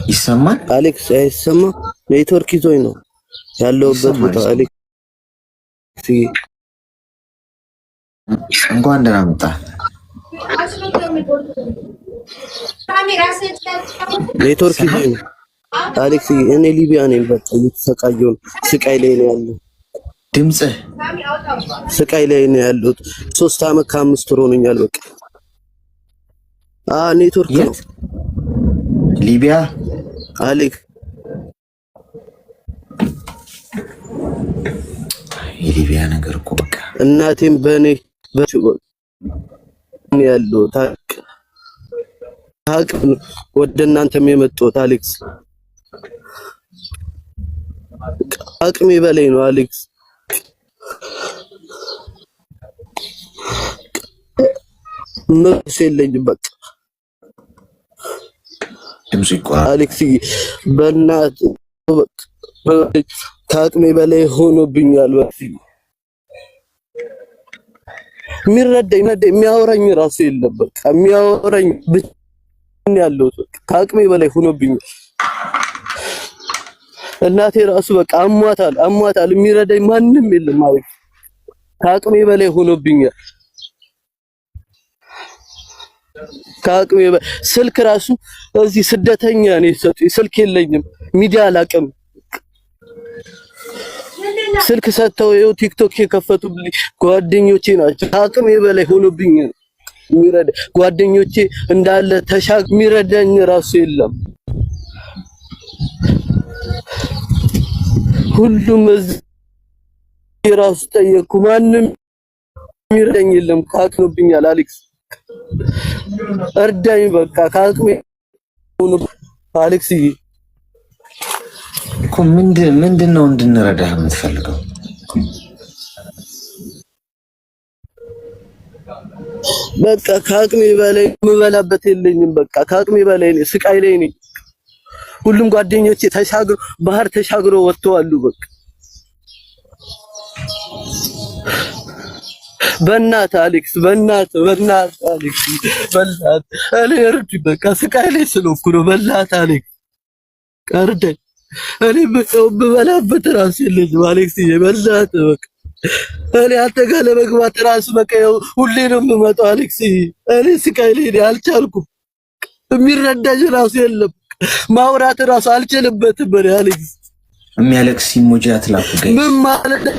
ይሰማል? አሌክስ አይሰማ? ኔትወርክ ይዞኝ ነው ያለውበት ቦታ። አሌክስ እንኳን ደህና መጣ። ኔትወርክ ይዞኝ ነው አሌክስ። እኔ ሊቢያ ነኝ። በቃ እየተሰቃየሁ ነው። ስቃይ ላይ ነው ያለው። ድምጽህ ስቃይ ላይ ነው ያለሁት። 3 ዓመት ከ5 ወር ሆኖኛል። በቃ ኔትወርክ ነው። ሊቢያ አሌክስ የሊቢያ ነገር እኮ በቃ እናቴም በኔ ያለው ታቅ ወደ እናንተም የመጣሁት አሌክስ አቅሜ በላይ ነው አሌክስ። መልስ የለኝም በቃ ድምጽ ይቆራል አሌክስ። በእናት ከአቅሜ በላይ ሆኖብኛል። በቃ የሚረዳኝ የሚያወራኝ ራሱ የለም። በቃ የሚያወራኝ ብቻ ያለው ከአቅሜ በላይ ሆኖብኛል። እናቴ ራሱ በቃ አሟታል። የሚረዳኝ ማንም የለም ማለት ከአቅሜ በላይ ሆኖብኛል። ከአቅሜ ስልክ ራሱ እዚህ ስደተኛ ነው የሰጡኝ። ስልክ የለኝም፣ ሚዲያ አላውቅም። ስልክ ሰጥተው ይኸው ቲክቶክ የከፈቱልኝ ጓደኞቼ ናቸው። ከአቅሜ በላይ ሆኖብኛል። የሚረዳ ጓደኞቼ እንዳለ የሚረዳኝ ራሱ የለም። ሁሉም እዚህ ራሱ ጠየቅኩ፣ ማንም የሚረዳኝ የለም። ከአቅሜብኛል አሌክስ እርዳኝ። በቃ ከአቅሜ አሌክስ እኮ ምንድነው እንድንረዳህ የምትፈልገው? በቃ ከአቅሜ በላይ የምበላበት የለኝም። በቃ ከአቅሜ በላይ ነኝ፣ ስቃይ ላይ ነኝ። ሁሉም ጓደኞቼ ባህር ተሻግሮ ወጥተዋል። በቃ በእናትህ አሌክስ አሌክስ እኔ እርዱኝ። በቃ ስቃይ ላይ ስለሆንኩ ነው። በእናትህ አሌክስ እርዳኝ። እኔ ብበላበት ራሱ የለኝም አሌክስ። በእናትህ በቃ እኔ አንተ ጋር ለመግባት ራሱ በቃ ሁሌ ነው የምመጣው አሌክስ። እኔ ስቃይ ላይ ነኝ፣ አልቻልኩም። የሚረዳኝ ራሱ የለም። ማውራት ራሱ አልችልበትም። እኔ አሌክስ የሚያለቅስ ኢሞጂ አትላኩ ጋይስ። ምን ማለት ነው?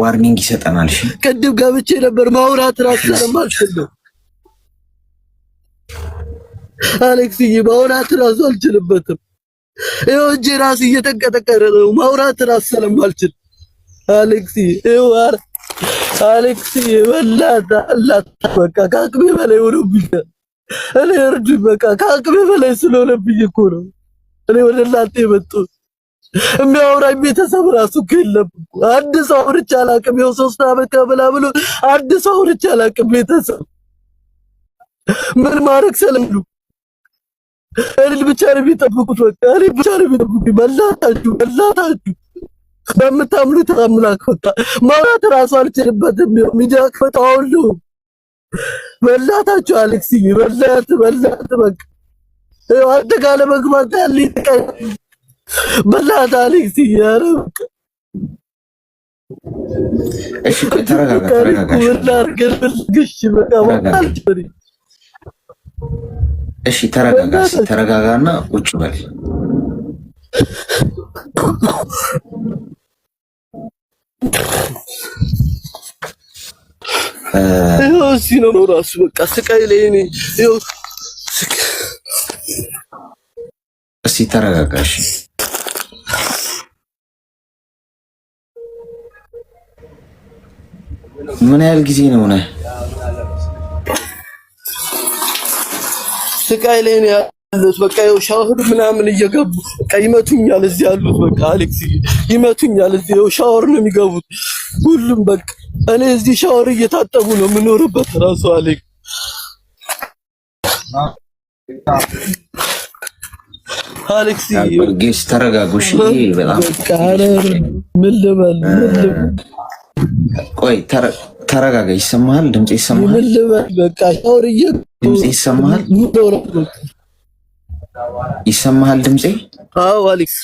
ዋርኒንግ ይሰጠናል። እሺ ቅድም ገብቼ ነበር። ማውራት ራሱ ስለማልችል ነው አሌክስ። ማውራት ራሱ አልችልበትም። ይኸው እጄ ራሱ እየተንቀጠቀጠ ነው። ማውራት ራሱ ስለማልችል አሌክስ። ይኸው አሌክስ በቃ ከአቅሜ በላይ ሆኖብኛል። እኔ እርዱኝ። በቃ ከአቅሜ በላይ ስለሆነብኝ እኮ ነው እኔ ወደ እናንተ የመጣሁት። የሚያወራኝ ቤተሰብ ራሱ የለም። አንድ ሰው አውርቼ አላውቅም። ይኸው 3 ዓመት ከበላ ብሎ አንድ ሰው አውርቼ አላውቅም። ቤተሰብ ምን ማድረግ ስለሉ እኔን ብቻ ነው የሚጠብቁት። በቃ እኔን ብቻ ነው የሚጠብቁት። በላታችሁ በምታምኑት አምላክ በቃ ማውራት ራሱ አልችልበትም። ሚዲያ ከታውሉ በላታችሁ አሌክስ በላት በቃ አንተ ጋር ለመግባት ያለኝ በላት አሌክስ ያረ በቃ እሺ ተረጋጋ። እሺ ተረጋጋና ቁጭ በል። እዚህ ነው ራሱ በቃ ስቃይ ላይ ነኝ። እስኪ ተረጋጋ። እሺ ምን ያህል ጊዜ ነው ነህ? ስቃይ ላይ ነው ያሉት። በቃ ይኸው ሻወር ምናምን እየገቡ በቃ ይመቱኛል። እዚህ ያሉት በቃ አሌክስ ይመቱኛል። እዚህ ይኸው ሻወር ነው የሚገቡት ሁሉም። በቃ እኔ እዚህ ሻወር እየታጠቡ ነው የምኖርበት ራሱ አሌክስ። አሌክስ ጌስ ተረጋጉሽ። በጣም ምን ልበል? ቆይ ተረጋጋ። ይሰማሃል? ድምጽ ይሰማሃል? ምን ልበል? በቃ ሻወር ድምጽ ይሰማሃል? ይሰማሃል ድምጼ? አዎ አሌክስ።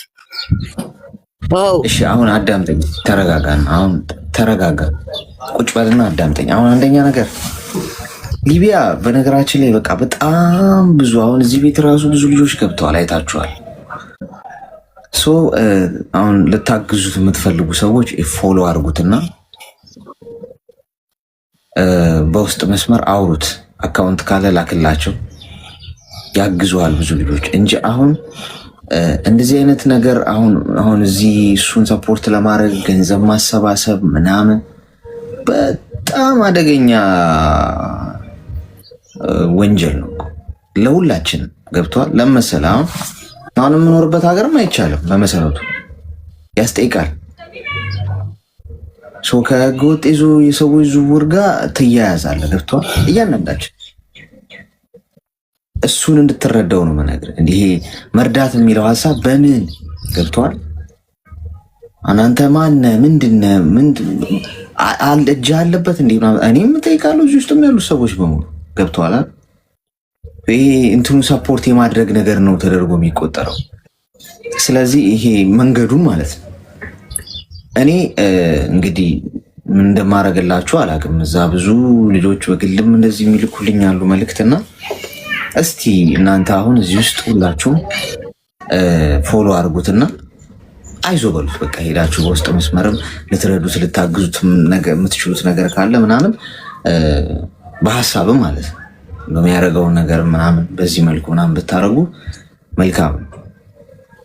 አዎ እሺ፣ አሁን አዳምጠኝ። ተረጋጋና አሁን ተረጋጋ። ቁጭ በልና አዳምጠኝ። አሁን አንደኛ ነገር ሊቢያ በነገራችን ላይ በቃ በጣም ብዙ አሁን እዚህ ቤት ራሱ ብዙ ልጆች ገብተዋል፣ አይታችኋል። ሶ አሁን ልታግዙት የምትፈልጉ ሰዎች ፎሎ አድርጉትና በውስጥ መስመር አውሩት። አካውንት ካለ ላክላቸው፣ ያግዙሃል ብዙ ልጆች እንጂ አሁን እንደዚህ አይነት ነገር አሁን እዚህ እሱን ሰፖርት ለማድረግ ገንዘብ ማሰባሰብ ምናምን በጣም አደገኛ ወንጀል ነው ለሁላችንም። ገብቷል? ለመሰለ አሁን የምኖርበት ሀገርም አይቻልም፣ በመሰረቱ ያስጠይቃል። ከህገ ወጥ የሰዎች ዝውውር ጋር ትያያዛለህ። ገብቷል? እያንዳንዳችን እሱን እንድትረዳው ነው መነግር። ይሄ መርዳት የሚለው ሀሳብ በምን ገብቷል? አንተ ማነህ? ምንድነህ? እጅ አለበት እንዴ? እኔም እጠይቃለሁ። እዚህ ውስጥም ያሉ ሰዎች በሙሉ ገብቷል። ይሄ እንትኑ ሰፖርት የማድረግ ነገር ነው ተደርጎ የሚቆጠረው። ስለዚህ ይሄ መንገዱን ማለት ነው። እኔ እንግዲህ ምን እንደማደርግላችሁ አላውቅም። እዛ ብዙ ልጆች በግልም እንደዚህ የሚልኩልኝ ያሉ መልእክትና እስቲ እናንተ አሁን እዚህ ውስጥ ሁላችሁም ፎሎ አድርጉትና አይዞ በሉት። በቃ ሄዳችሁ በውስጥ መስመርም ልትረዱት ልታግዙት የምትችሉት ነገር ካለ ምናምን በሀሳብም ማለት ነው በሚያደርገውን ነገር ምናምን በዚህ መልኩ ምናምን ብታደርጉ መልካም ነው።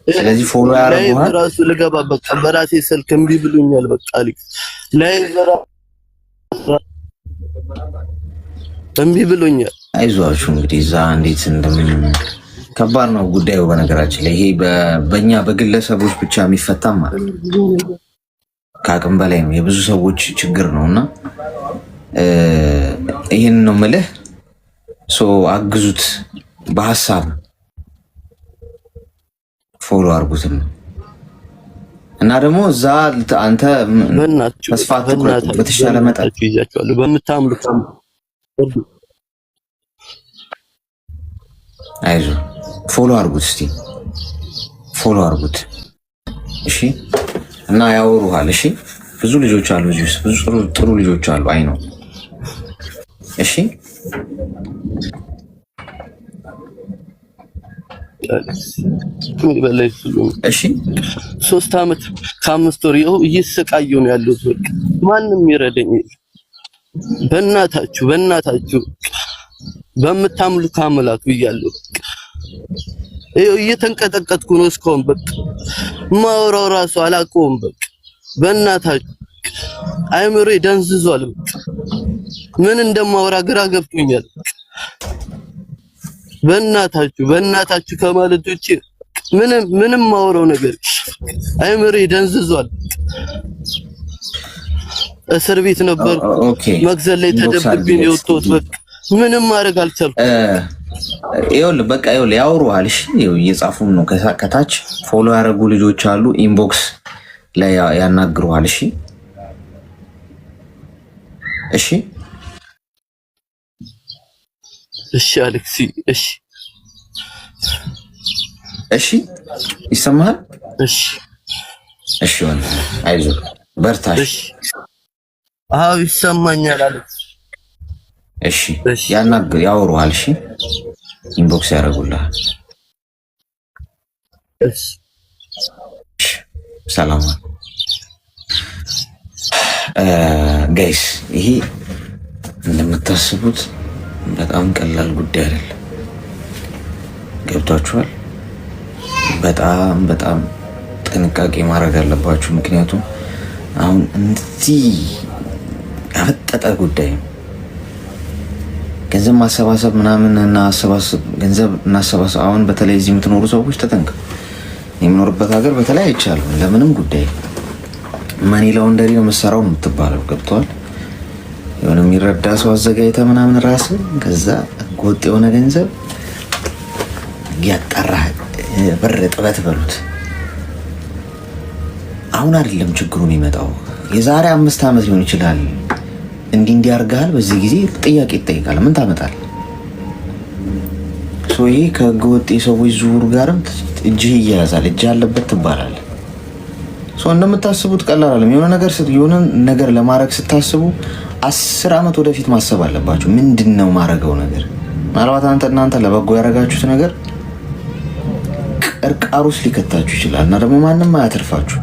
ስለዚህ ፎሎ ያደርጉሃል። ራሱ ልገባ በቃ በራሴ ስልክ እምቢ ብሎኛል። በቃ አሌክስ ላይ እምቢ ብሎኛል። አይዟችሁ እንግዲህ እዛ እንዴት ከባድ ነው ጉዳዩ። በነገራችን ላይ ይሄ በእኛ በግለሰቦች ብቻ የሚፈታም ማለት ከአቅም በላይ ነው፣ የብዙ ሰዎች ችግር ነው እና ይህን ነው የምልህ። አግዙት፣ በሀሳብ ፎሎ አድርጉትም እና ደግሞ እዛ አንተ ተስፋ ትኩረት በተሻለ መጠን ይዛችኋለሁ በምታምሉት አይዞ ፎሎ አድርጉት፣ እስቲ ፎሎ አድርጉት እሺ። እና ያወሩሃል እሺ። ብዙ ልጆች አሉ እዚህ ውስጥ ብዙ ጥሩ ልጆች አሉ። አይ ነው እሺ። እሺ 3 ዓመት ከ5 ወር ይኸው እየተሰቃየሁ ነው ያለሁት። በቃ ማንም ይረዳኝ። በእናታችሁ በምታምልኩ አምላክ ብያለሁ። ይኸው እየተንቀጠቀጥኩ ነው እስካሁን። በቃ ማውራው ራሱ አላውቀውም። በቃ በእናታችሁ አይምሮዬ ደንዝዟል። በቃ ምን እንደማወራ ግራ ገብቶኛል። በእናታችሁ ከማለት ውጪ ምንም ማውራው ነገር አይምሮዬ ደንዝዟል። እስር ቤት ነበር፣ መግዘል ላይ ተደብቄ ነው የወጣሁት። በቃ ምንም ማድረግ አልቻልኩም። ይኸውልህ በቃ ያወሩሃል። እሺ እየጻፉም ነው ከታች ፎሎ ያደረጉ ልጆች አሉ። ኢንቦክስ ላይ ያናግሩሃል። እሺ እሺ እሺ አሌክሲ እሺ ይሰማሃል? እሺ አይዞህ በርታሽ። አዎ ይሰማኛል አሌክስ። እሺ ያወሩሃል። እሺ ኢንቦክስ ያደርጉልሃል። እሺ ሰላም ጋይስ። ይሄ እንደምታስቡት በጣም ቀላል ጉዳይ አይደለም። ገብቷችኋል? በጣም ጥንቃቄ ማድረግ አለባችሁ። ምክንያቱም አሁን እንደዚህ ያፈጠጠ ጉዳይ ነው። ገንዘብ ማሰባሰብ ምናምን እና ገንዘብ እናሰባሰብ። አሁን በተለይ እዚህ የምትኖሩ ሰዎች ተጠንቀቁ። የምኖርበት ሀገር በተለይ አይቻልም። ለምንም ጉዳይ መኒ ላውንደሪ ነው የምትሰራው የምትባለው። ገብቷል? የሆነ የሚረዳ ሰው አዘጋጅተህ ምናምን ራስህ ከዛ ህገወጥ የሆነ ገንዘብ ያጠራህ ብር ጥበት በሉት። አሁን አይደለም ችግሩ የሚመጣው፣ የዛሬ 5 ዓመት ሊሆን ይችላል። እንዲህ አድርገሃል፣ በዚህ ጊዜ ጥያቄ ይጠይቃል። ምን ታመጣለህ? ይሄ ከህገወጥ የሰዎች ዝውውር ጋርም እጅህ ይያያዛል። እጅ ያለበት ትባላለህ። እንደምታስቡት ቀላል አይደለም። የሆነ ነገር ለማድረግ ስታስቡ 10 ዓመት ወደፊት ማሰብ አለባችሁ። ምንድነው ማረገው ነገር? ምናልባት እናንተ ለበጎ ያደረጋችሁት ነገር ቅርቃር ውስጥ ሊከታችሁ ይችላል እና ደግሞ ማንም አያተርፋችሁ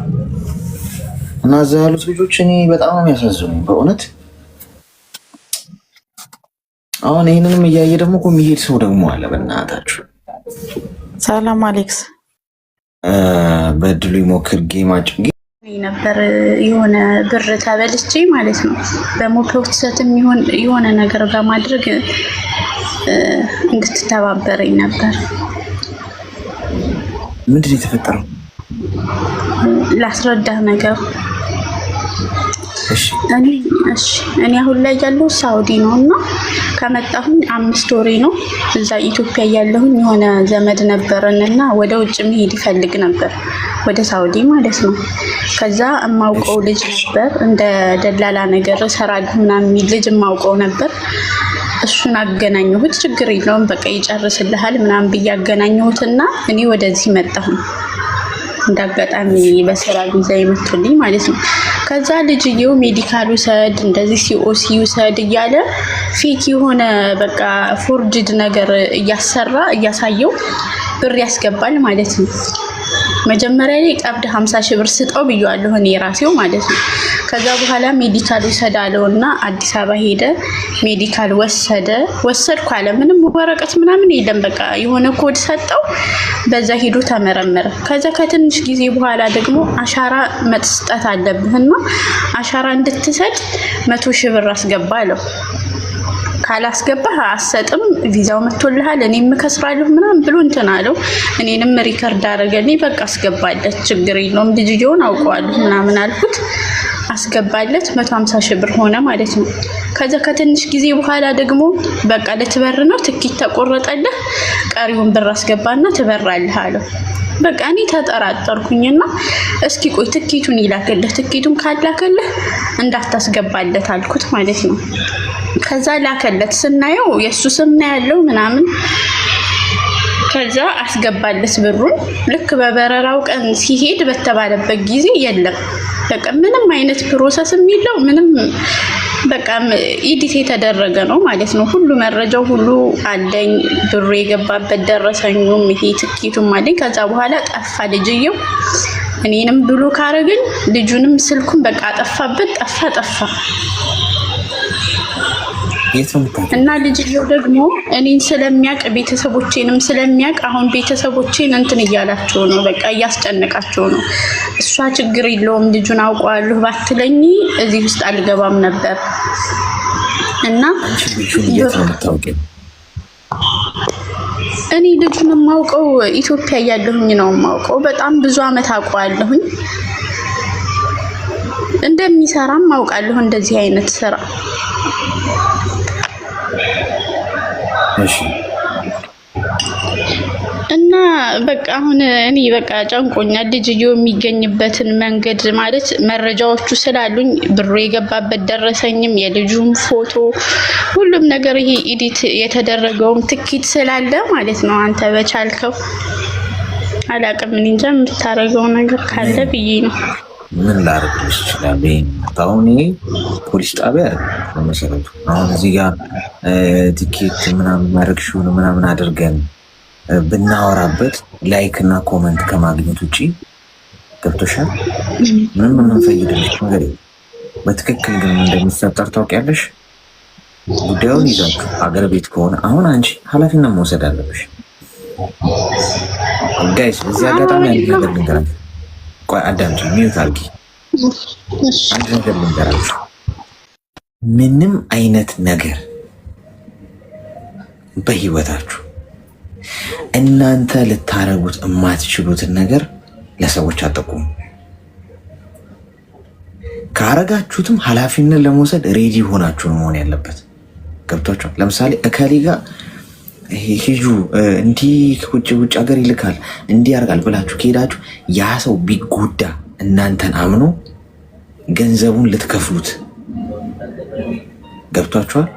እና እዛ ያሉት ልጆች እኔ በጣም ነው የሚያሳዝኑኝ በእውነት። አሁን ይህንንም እያየ ደግሞ እኮ የሚሄድ ሰው ደግሞ አለ። በእናታችሁ ሰላም አሌክስ በድሉ ይሞክር ጌማጭ ነበር የሆነ ብር ተበልቼ ማለት ነው። በሞከውትሰትም የሆነ ነገር በማድረግ እንድትተባበረኝ ነበር። ምንድን ነው የተፈጠረው? ላስረዳህ ነገር። እኔ አሁን ላይ ያለው ሳውዲ ነው እና ከመጣሁኝ 5 ወሬ ነው። እዛ ኢትዮጵያ ያለሁኝ የሆነ ዘመድ ነበረን እና ወደ ውጭ መሄድ ይፈልግ ነበር፣ ወደ ሳውዲ ማለት ነው። ከዛ የማውቀው ልጅ ነበር፣ እንደ ደላላ ነገር እሰራለሁ ምናምን የሚል ልጅ የማውቀው ነበር። እሱን አገናኘሁት። ችግር የለውም በቃ ይጨርስልሃል ምናምን ብዬ አገናኘሁትና እኔ ወደዚህ መጣሁኝ። እንዳጋጣሚ በስራ ቪዛ የመጡልኝ ማለት ነው። ከዛ ልጅየው ሜዲካል ውሰድ እንደዚህ ሲኦሲ ውሰድ እያለ ፌክ የሆነ በቃ ፎርጅድ ነገር እያሳየው ብር ያስገባል ማለት ነው። መጀመሪያ ላይ ቀብድ 50 ሺህ ብር ስጠው ብየዋለሁ እኔ ራሴው ማለት ነው። ከዛ በኋላ ሜዲካል ውሰድ አለውና አዲስ አበባ ሄደ። ሜዲካል ወሰድኩ አለ። ምንም ወረቀት ምናምን የለም። በቃ የሆነ ኮድ ሰጠው፣ በዛ ሄዶ ተመረመረ። ከዛ ከትንሽ ጊዜ በኋላ ደግሞ አሻራ መስጠት አለብህና አሻራ እንድትሰጥ 100 ሺህ ብር አስገባ አለው። ካላስገባህ አሰጥም ቪዛው መጥቶልሃል እኔም እከስራለሁ ምናምን ብሎ እንትን አለው። እኔንም ሪከርድ አደረገልኝ። በቃ አስገባለት ችግር የለውም ልጅየውን አውቀዋለሁ ምናምን አልኩት። አስገባለት 150 ሺህ ብር ሆነ ማለት ነው። ከዛ ከትንሽ ጊዜ በኋላ ደግሞ በቃ ልትበር ነው ትኬት ተቆረጠልህ፣ ቀሪውን ብር አስገባና ትበራለህ አለው። በቃ እኔ ተጠራጠርኩኝና እስኪ ቆይ ትኬቱን ይላክልህ፣ ትኬቱን ካላከልህ እንዳታስገባለት አልኩት ማለት ነው። ከዛ ላከለት። ስናየው የሱ ስም ነው ያለው ምናምን። ከዛ አስገባለት ብሩን። ልክ በበረራው ቀን ሲሄድ በተባለበት ጊዜ የለም። በቃ ምንም አይነት ፕሮሰስ የሚለው ምንም በቃ ኢዲት የተደረገ ነው ማለት ነው። ሁሉ መረጃው ሁሉ አለኝ። ብሩ የገባበት ደረሰኙም ይሄ ትኬቱም አለኝ። ከዛ በኋላ ጠፋ ልጅየው። እኔንም ብሎ ካረገኝ ልጁንም ስልኩን በቃ ጠፋበት። ጠፋ እና ልጅየው ደግሞ እኔን ስለሚያውቅ ቤተሰቦቼንም ስለሚያውቅ አሁን ቤተሰቦቼን እንትን እያላቸው ነው፣ በቃ እያስጨነቃቸው ነው። እሷ ችግር የለውም ልጁን አውቀዋለሁ ባትለኝ እዚህ ውስጥ አልገባም ነበር። እና እኔ ልጁን የማውቀው ኢትዮጵያ እያለሁኝ ነው የማውቀው። በጣም ብዙ አመት አውቀዋለሁኝ። እንደሚሰራም አውቃለሁ እንደዚህ አይነት ስራ። እና በቃ አሁን እኔ በቃ ጨንቆኛል። ልጅየው የሚገኝበትን መንገድ ማለት መረጃዎቹ ስላሉኝ ብሩ የገባበት ደረሰኝም የልጁም ፎቶ ሁሉም ነገር ይሄ ኤዲት የተደረገውም ትኬት ስላለ ማለት ነው። አንተ በቻልከው አላቅም እንጃ የምታረገው ነገር ካለ ብዬ ነው። ምን ላደርግልሽ ይችላል? አሁን ፖሊስ ጣቢያ በመሰረቱ አሁን እዚህ ጋር ቲኬት ምናምን ማድረግሽውን ምናምን አድርገን ብናወራበት ላይክ እና ኮመንት ከማግኘት ውጭ ገብቶሻል? ምንም የምንፈይድልሽ ነገር የለም። በትክክል ግን እንደሚፈጠር ታውቂያለሽ። ጉዳዩን ይዛችሁ አገር ቤት ከሆነ አሁን አንቺ ኃላፊነት መውሰድ አለብሽ። ጋይስ በዚህ አጋጣሚ አንድ ነገር ልንገራችሁ። ቆይ አዳምጪ፣ ሚዩት አድርጊ። አንድ ነገር ልንገራችሁ። ምንም አይነት ነገር በህይወታችሁ እናንተ ልታረጉት የማትችሉትን ነገር ለሰዎች አጠቁሙ። ካረጋችሁትም ኃላፊነት ለመውሰድ ሬዲ ሆናችሁ ነው መሆን ያለበት። ገብቷችኋል? ለምሳሌ እከሌ ጋር ሂጁ እንዲህ ውጭ ሀገር ይልካል እንዲህ ያርጋል ብላችሁ ከሄዳችሁ ያ ሰው ቢጎዳ እናንተን አምኖ ገንዘቡን ልትከፍሉት። ገብቷችኋል?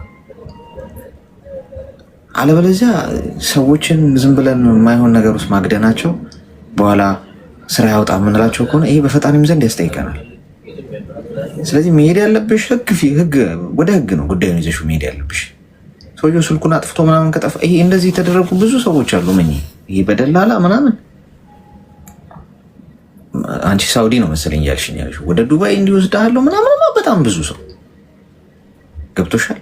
አለበለዚያ ሰዎችን ዝም ብለን የማይሆን ነገር ውስጥ ማግደናቸው በኋላ ስራ ያውጣ የምንላቸው ከሆነ ይሄ በፈጣሪም ዘንድ ያስጠይቀናል። ስለዚህ መሄድ ያለብሽ ህግ ወደ ህግ ነው ጉዳዩን ይዘሽው መሄድ ያለብሽ። ሰውየው ስልኩን አጥፍቶ ምናምን ከጠፋ ይሄ እንደዚህ የተደረጉ ብዙ ሰዎች አሉ። ይሄ በደላላ ምናምን አንቺ ሳውዲ ነው መሰለኝ ያልሽኝ ያልሽው ወደ ዱባይ እንዲወስድሃለሁ ምናምን በጣም ብዙ ሰው ገብቶሻል።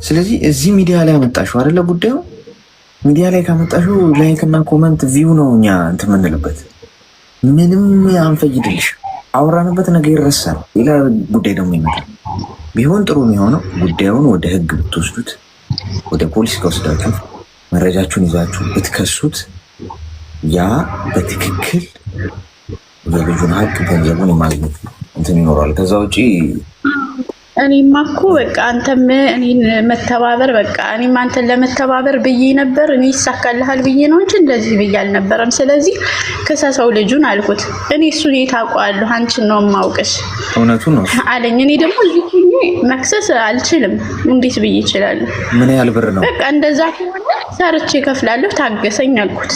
ስለዚህ እዚህ ሚዲያ ላይ አመጣሽው አይደለ? ጉዳዩ ሚዲያ ላይ ካመጣሽው ላይክ እና ኮመንት ቪው ነው እኛ እንትን የምንልበት። ምንም አንፈይድልሽ። አወራንበት ነገር ይረሳል። ሌላ ጉዳይ ደግሞ ይመጣል። ቢሆን ጥሩ የሚሆነው ጉዳዩን ወደ ህግ ብትወስዱት፣ ወደ ፖሊስ ከወስዳችሁ መረጃችሁን ይዛችሁ ብትከሱት ያ በትክክል የልጁን ሀቅ ገንዘቡን የማግኘት እንትን ይኖራል። ከዛ ውጪ እኔማ እኮ በቃ አንተም እኔን መተባበር በቃ እኔም አንተን ለመተባበር ብዬ ነበር። እኔ ይሳካልሃል ብዬ ነው እንጂ እንደዚህ ብዬ አልነበረም። ስለዚህ ከሰሰው ልጁን አልኩት። እኔ እሱን የታውቀዋለሁ አንቺን ነው የማውቅሽ እውነቱን ነው አለኝ። እኔ ደግሞ እዚህ መክሰስ አልችልም። እንዴት ብዬ እችላለሁ? ምን ያህል ብር ነው? በቃ እንደዛ ከሆነ ሰርቼ እከፍላለሁ ታገሰኝ አልኩት።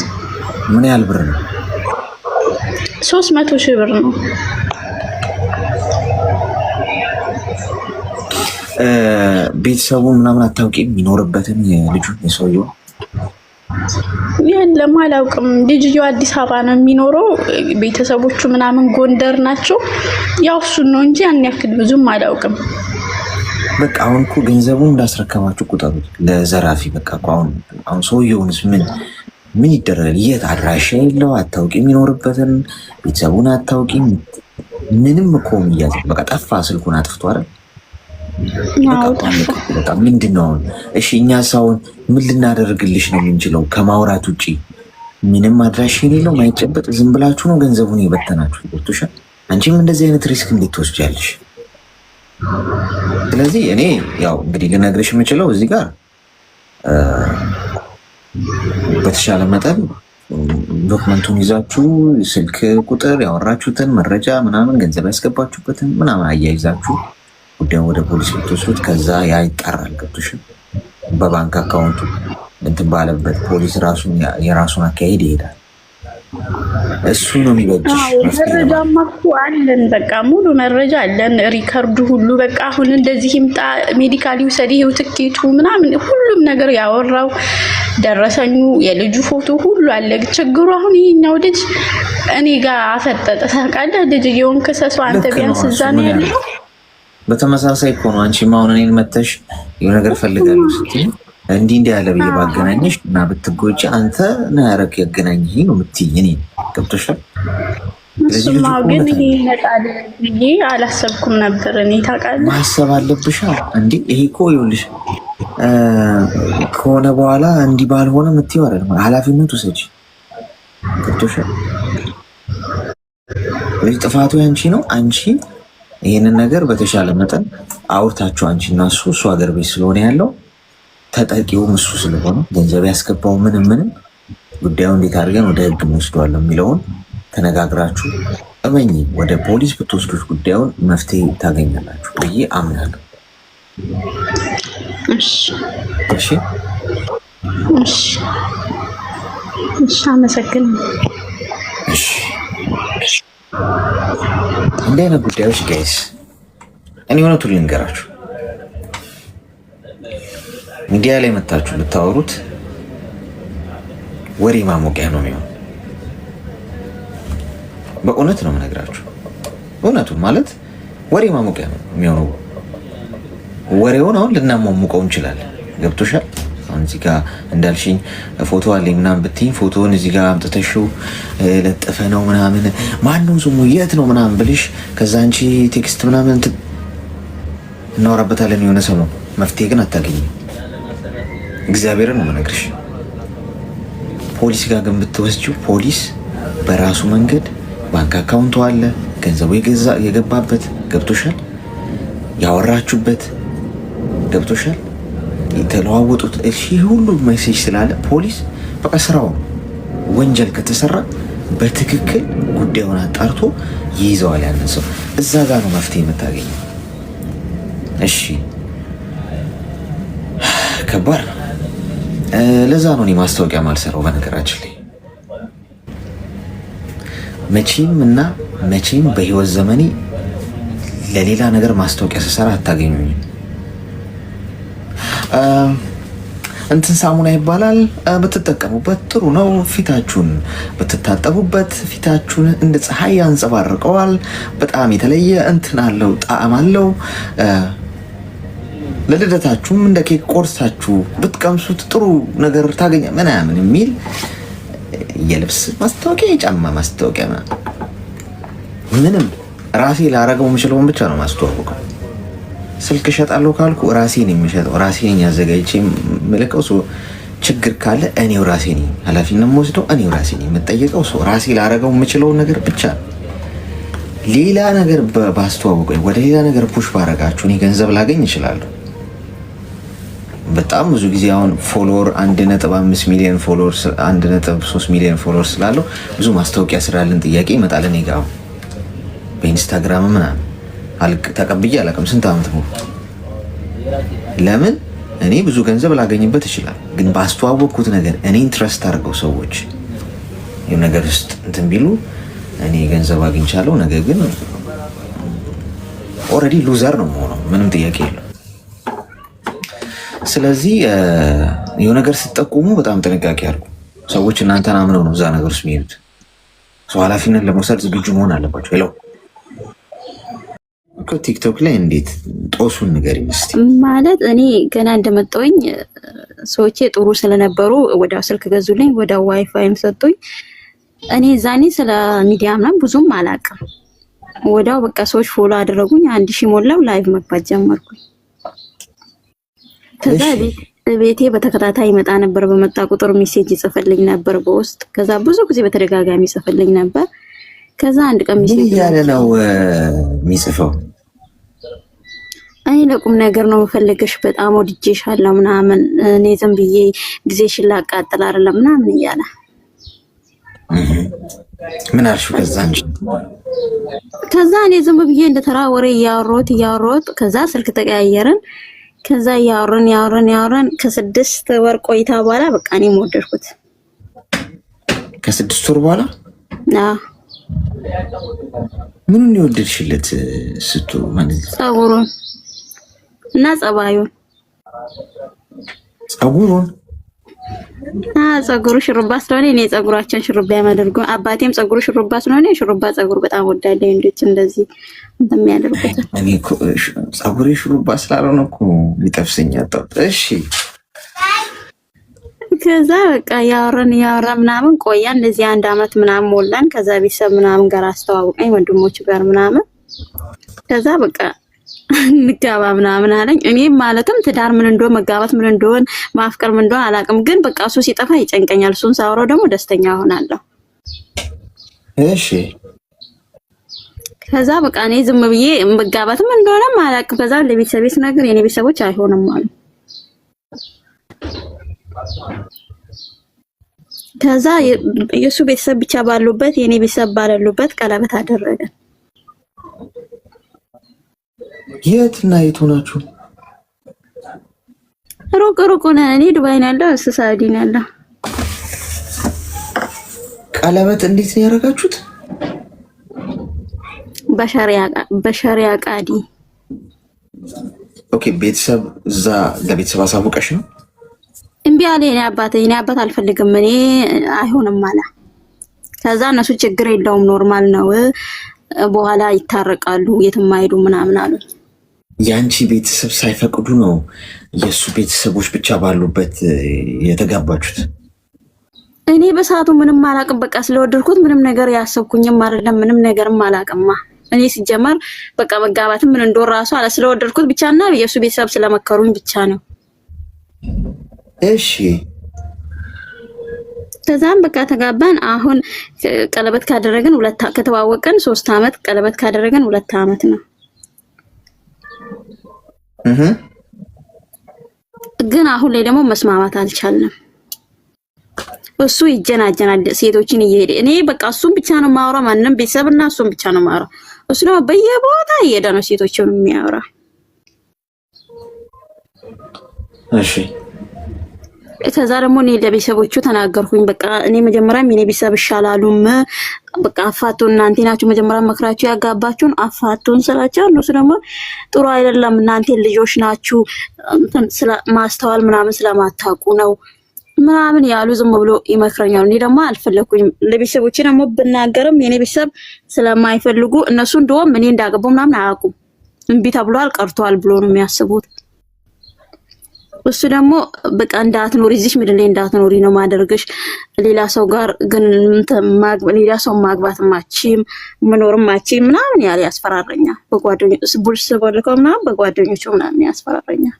ምን ያህል ብር ነው? 300,000 ብር ነው። ቤተሰቡ ምናምን አታውቂም? የሚኖርበትን የልጁን የሰውየው የለም አላውቅም። ልጅየው አዲስ አበባ ነው የሚኖረው። ቤተሰቦቹ ምናምን ጎንደር ናቸው። ያው እሱን ነው እንጂ ያን ያክል ብዙም አላውቅም። በቃ አሁን እኮ ገንዘቡን እንዳስረከባችሁ ቁጠሩት ለዘራፊ። በቃ አሁን ሰውየውንስ ምን ይደረጋል? የት አድራሻ የለው አታውቂም፣ የሚኖርበትን ቤተሰቡን አታውቂም። ምንም እኮ የሚያዝ በቃ ጠፋ፣ ስልኩን አጥፍቶ አይደል? በቃ ምንድን ነው አሁን? እሺ እኛ ሳውን ምን ልናደርግልሽ ነው የምንችለው? ከማውራት ውጭ ምንም አድራሻ የሌለው ማይጨበጥ ዝም ብላችሁ ነው ገንዘቡን የበተናችሁ። ገብቶሻል? አንቺም እንደዚህ አይነት ሪስክ እንዴት ትወስጃለሽ? ስለዚህ እኔ ያው እንግዲህ ልነግርሽ የምችለው እዚህ ጋር በተሻለ መጠን ዶክመንቱን ይዛችሁ ስልክ ቁጥር ያወራችሁትን መረጃ ምናምን ገንዘብ ያስገባችሁበትን ምናምን አያይዛችሁ ጉዳዩን ወደ ፖሊስ ብትወስዱት ከዛ ያ ይጣራል። ገብቶሻል? በባንክ አካውንቱ እንትን ባለበት ፖሊስ የራሱን አካሄድ ይሄዳል። እሱ ነው የሚበጅሽ። መረጃማ እኮ አለን፣ በቃ ሙሉ መረጃ አለን፣ ሪከርዱ ሁሉ በቃ አሁን እንደዚህ ይምጣ ሜዲካል ይውሰድ ይሄው ትኬቱ ምናምን ሁሉም ነገር ያወራው ደረሰኙ የልጁ ፎቶ ሁሉ አለ። ችግሩ አሁን ይሄኛው ልጅ እኔ ጋር አፈጠጠ ታውቃለህ። ልጅየውን ክሰሱ አንተ ቢያንስ እዛ ነው ያለው። በተመሳሳይ እኮ ነው አንቺ አሁን እኔን መተሽ የሆነ ነገር ፈልጋለሁ ስትይ እንዲህ ያለ ብዬ ባገናኝሽ እና ብትጎጂ አንተ ነው ያረክ ያገናኝሽ ነው የምትይኝ። እኔ ገብቶሻል? እሱማ ግን ይሄ ይመጣል ብዬ አላሰብኩም ነበር። እኔ ታውቃለህ ማሰብ አለብሻ እንዴ። ይሄ እኮ ይኸውልሽ ከሆነ በኋላ እንዲህ ባልሆነ የምትይው አይደለም። ኃላፊነቱ ውሰጂ። ገብቶሻል? ስለዚህ ጥፋቱ ያንቺ ነው። አንቺ ይህንን ነገር በተሻለ መጠን አውርታችሁ አንቺ እና እሱ ሀገር ቤት ስለሆነ ያለው ተጠቂውም እሱ ስለሆነ ገንዘብ ያስገባው ምንም ጉዳዩ እንዴት አድርገን ወደ ህግ እንወስደዋለን የሚለውን ተነጋግራችሁ እመኚ ወደ ፖሊስ ብትወስዱት ጉዳዩን መፍትሄ ታገኛላችሁ ብዬ አምናለሁ። እሺ አመሰግናለሁ። እንዲህ አይነት ጉዳዮች ጋይስ እኔ እውነቱን ልንገራችሁ ሚዲያ ላይ መታችሁ ብታወሩት ወሬ ማሞቂያ ነው የሚሆነው። በእውነት ነው የምነግራችሁ። እውነቱን ማለት ወሬ ማሞቂያ ነው የሚሆነው። ወሬውን አሁን ልናሟሙቀው እንችላለን። ገብቶሻል? አሁን እዚህ ጋር እንዳልሽኝ ፎቶ አለኝ ምናምን ብትይኝ ፎቶውን እዚህ ጋር አምጥተሽው ለጥፈ ነው ምናምን ማንም ስሙ የት ነው ምናምን ብልሽ ከዛ አንቺ ቴክስት ምናምን እናወራበታለን የሆነ ሰሞን። መፍትሄ ግን አታገኝም። እግዚአብሔርን ነው የምነግርሽ። ፖሊስ ጋር ግን ብትወስጂው ፖሊስ በራሱ መንገድ ባንክ አካውንቱ አለ፣ ገንዘቡ የገባበት ገብቶሻል፣ ያወራችሁበት ገብቶሻል፣ የተለዋወጡት እሺ ሁሉ ሜሴጅ ስላለ ፖሊስ በቃ ስራው ወንጀል ከተሰራ በትክክል ጉዳዩን አጣርቶ ይይዘዋል። ያንን ሰው እዛ ጋር ነው መፍትሄ የምታገኘው። እሺ ከባድ ነው ለዛ ነው እኔ ማስታወቂያ ማልሰራው። በነገራችን ላይ መቼም በህይወት ዘመኔ ለሌላ ነገር ማስታወቂያ ስሰራ አታገኙኝ። እንትን ሳሙና ይባላል፣ ብትጠቀሙበት ጥሩ ነው። ፊታችሁን ብትታጠቡበት ፊታችሁን እንደ ፀሐይ ያንጸባርቀዋል። በጣም የተለየ እንትን አለው፣ ጣዕም አለው። ለልደታችሁም እንደ ኬክ ቆርሳችሁ ብትቀምሱት ጥሩ ነገር ታገኛ ምናምን የሚል የልብስ ማስታወቂያ፣ የጫማ ማስታወቂያ ምንም ራሴ ላረገው የምችለውን ብቻ ነው ማስተዋወቀው። ስልክ እሸጣለሁ ካልኩ ራሴ ነኝ የምሸጠው፣ ራሴ ነኝ አዘጋጅቼ የምልከው። ችግር ካለ እኔው ራሴ ነኝ ኃላፊነት የምወስደው፣ እኔው ራሴ ነኝ የምጠየቀው። ራሴ ላረገው የምችለውን ነገር ብቻ ሌላ ነገር ባስተዋወቀኝ፣ ወደ ሌላ ነገር ፑሽ ባረጋችሁ እኔ ገንዘብ ላገኝ እችላለሁ። በጣም ብዙ ጊዜ አሁን ፎሎወር 1.5 ሚሊዮን ፎሎወር 1.3 ሚሊዮን ፎሎወር ስላለው ብዙ ማስታወቂያ ስራልን ጥያቄ ይመጣል እኔ ጋር በኢንስታግራም ምናምን ተቀብዬ አላውቅም። ስንት ዓመት ነው። ለምን እኔ ብዙ ገንዘብ ላገኝበት ይችላል፣ ግን ባስተዋወቅኩት ነገር እኔን ትረስት አድርገው ሰዎች ይሄን ነገር ውስጥ እንትን ቢሉ እኔ ገንዘብ አግኝቻለሁ። ነገር ግን ኦልሬዲ ሉዘር ነው የምሆነው፣ ምንም ጥያቄ የለው። ስለዚህ የሆነ ነገር ስትጠቁሙ በጣም ጥንቃቄ አድርጉ። ሰዎች እናንተን አምነው ነው እዛ ነገር ውስጥ የሚሄዱት። ሰው ኃላፊነት ለመውሰድ ዝግጁ መሆን አለባቸው። ሄሎ ቲክቶክ ላይ እንዴት ጦሱን ነገር ይመስል ማለት እኔ ገና እንደመጣሁኝ ሰዎቼ ጥሩ ስለነበሩ ወዲያው ስልክ ገዙልኝ፣ ወዲያው ዋይፋይም ሰጡኝ። እኔ ዛኔ ስለ ሚዲያ ምናምን ብዙም አላውቅም። ወዲያው በቃ ሰዎች ፎሎ አደረጉኝ። 1000 ሞላው፣ ላይቭ መግባት ጀመርኩኝ። ከዛ ቤቴ በተከታታይ ይመጣ ነበር። በመጣ ቁጥር ሜሴጅ ይጽፍልኝ ነበር በውስጥ። ከዛ ብዙ ጊዜ በተደጋጋሚ ይጽፍልኝ ነበር። ከዛ አንድ ቀን ሜሴጅ ያለ ነው የሚጽፈው፣ እኔ ለቁም ነገር ነው የምፈልግሽ፣ በጣም ወድጄሻለሁ ምናምን፣ እኔ ዝም ብዬ ጊዜሽን ላቃጥል አይደለም ምናምን እያለ ምን አልሽው? ከዛ እኔ ዝም ብዬ እንደተራ ወሬ እያወራሁት ከዛ ስልክ ተቀያየርን። ከዛ ያወራን ከ6 ወር ቆይታ በኋላ በቃ እኔ ወደድኩት። ከ6 ወር በኋላ ምኑን የወደድሽለት? ስቱ ማለት ጸጉሩን እና ጸባዩን። ጸጉሩ ሽሩባ ስለሆነ እኔ ጸጉራቸውን ሽሩባ ያማደርጉ። አባቴም ጸጉሩ ሽሩባ ስለሆነ ሽሩባ ጸጉር በጣም ወዳለኝ። እንዴት እንደዚህ እንደሚያደርጉት እኔ ጸጉሬ ሽሩባ ስላልሆነ እኮ ሊጠፍሰኝ አጣው። እሺ ከዛ በቃ ያወራን ምናምን ቆያን። እንደዚህ 1 አመት ምናምን ሞላን። ከዛ ቤተሰብ ምናምን ጋር አስተዋወቀኝ፣ ወንድሞች ጋር ምናምን። ከዛ በቃ እንጋባ ምናምን አለኝ። እኔም ማለትም ትዳር ምን እንደሆነ መጋባት ምን እንደሆነ ማፍቀር ምን እንደሆነ አላውቅም፣ ግን በቃ እሱ ሲጠፋ ይጨንቀኛል፣ እሱን ሳወራው ደግሞ ደስተኛ ሆናለሁ። እሺ ከዛ በቃ እኔ ዝም ብዬ መጋባት ምን እንደሆነ አላውቅም። ከዛ ለቤተሰቤ ስነግር የኔ ቤተሰቦች አይሆንም አሉ። ከዛ የሱ ቤተሰብ ብቻ ባሉበት የኔ ቤተሰብ ባለሉበት ቀለበት አደረገ። የት እና የት ሆናችሁ? ሩቅ ነን። እኔ ዱባይ ነው ያለው፣ እሱ ሳውዲ ነው ያለው። ቀለበት እንዴት ነው ያደረጋችሁት? በሸሪያ ቃዲ። ኦኬ ቤተሰብ እዛ ለቤተሰብ አሳውቀሽ ነው? እምቢ አለ የኔ አባት አልፈልግም እኔ አይሆንም አለ። ከዛ እነሱ ችግር የለውም ኖርማል ነው በኋላ ይታረቃሉ የትም አይሄዱ ምናምን አሉ። ያንቺ ቤተሰብ ሳይፈቅዱ ነው የሱ ቤተሰቦች ብቻ ባሉበት የተጋባችሁት? እኔ በሰዓቱ ምንም አላቅም። በቃ ስለወደድኩት ምንም ነገር ያሰብኩኝም አይደለም፣ ምንም ነገርም አላቅማ። እኔ ሲጀመር በቃ መጋባትም ምን እንደው ራሱ አለ ስለወደድኩት ብቻና የሱ ቤተሰብ ስለመከሩኝ ብቻ ነው። እሺ ከዛም በቃ ተጋባን። አሁን ቀለበት ካደረገን ከተዋወቀን 3 አመት፣ ቀለበት ካደረገን 2 አመት ነው። ግን አሁን ላይ ደግሞ መስማማት አልቻልንም። እሱ ይጀናጀናል ሴቶችን እየሄደ፣ እኔ በቃ እሱን ብቻ ነው ማውራ፣ ማንንም ቤተሰብና እሱን ብቻ ነው ማውራ። እሱ ደግሞ በየቦታ እየሄደ ነው ሴቶችን የሚያወራ። እሺ ከዛ ደግሞ እኔ ለቤተሰቦቹ ተናገርኩኝ። በቃ እኔ መጀመሪያም የኔ ቤተሰብ ይሻላሉም በቃ አፋቱን እናንተ ናችሁ መጀመሪያ መክራችሁ ያጋባችሁን አፋቱን ስላቸው እነሱ ደግሞ ጥሩ አይደለም እናንተ ልጆች ናችሁ ማስተዋል ምናምን ስለማታውቁ ነው ምናምን ያሉ ዝም ብሎ ይመክረኛል። እኔ ደግሞ አልፈለኩኝም። ለቤተሰቦቼ ደግሞ ብናገርም የኔ ቤተሰብ ስለማይፈልጉ እነሱ እንደውም እኔ እንዳገባው ምናምን አያውቁም። እምቢ ተብሏል ቀርቷል ብሎ ነው የሚያስቡት። እሱ ደግሞ በቃ እንዳትኖሪ እዚህ ምድር ላይ እንዳትኖሪ ነው ማደርግሽ። ሌላ ሰው ጋር ግን ሌላ ሰው ማግባት ማቺም መኖርም ማቺም ምናምን ያለ ያስፈራረኛል። በጓደኞቹ ቡልስ በልከው ምናምን በጓደኞቹ ምናምን ያስፈራረኛል።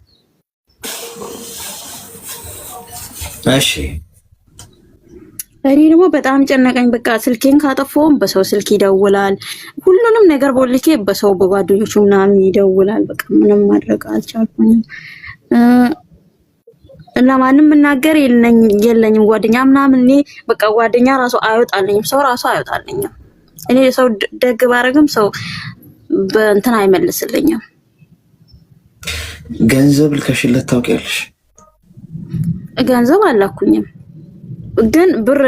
እሺ እኔ ደግሞ በጣም ጨነቀኝ። በቃ ስልኬን ካጠፋውም በሰው ስልክ ይደውላል። ሁሉንም ነገር ቦልኬ በሰው በጓደኞቹ ምናምን ይደውላል። በቃ ምንም ማድረግ አልቻልኩኝም። ለማንም መናገር የለኝም ጓደኛ ምናምን። እኔ በቃ ጓደኛ ራሱ አይወጣልኝም፣ ሰው ራሱ አይወጣልኝም። እኔ ሰው ደግ ባረግም ሰው በእንትን አይመልስልኝም። ገንዘብ ልከሽለት ታውቂያለሽ? ገንዘብ አላኩኝም፣ ግን ብር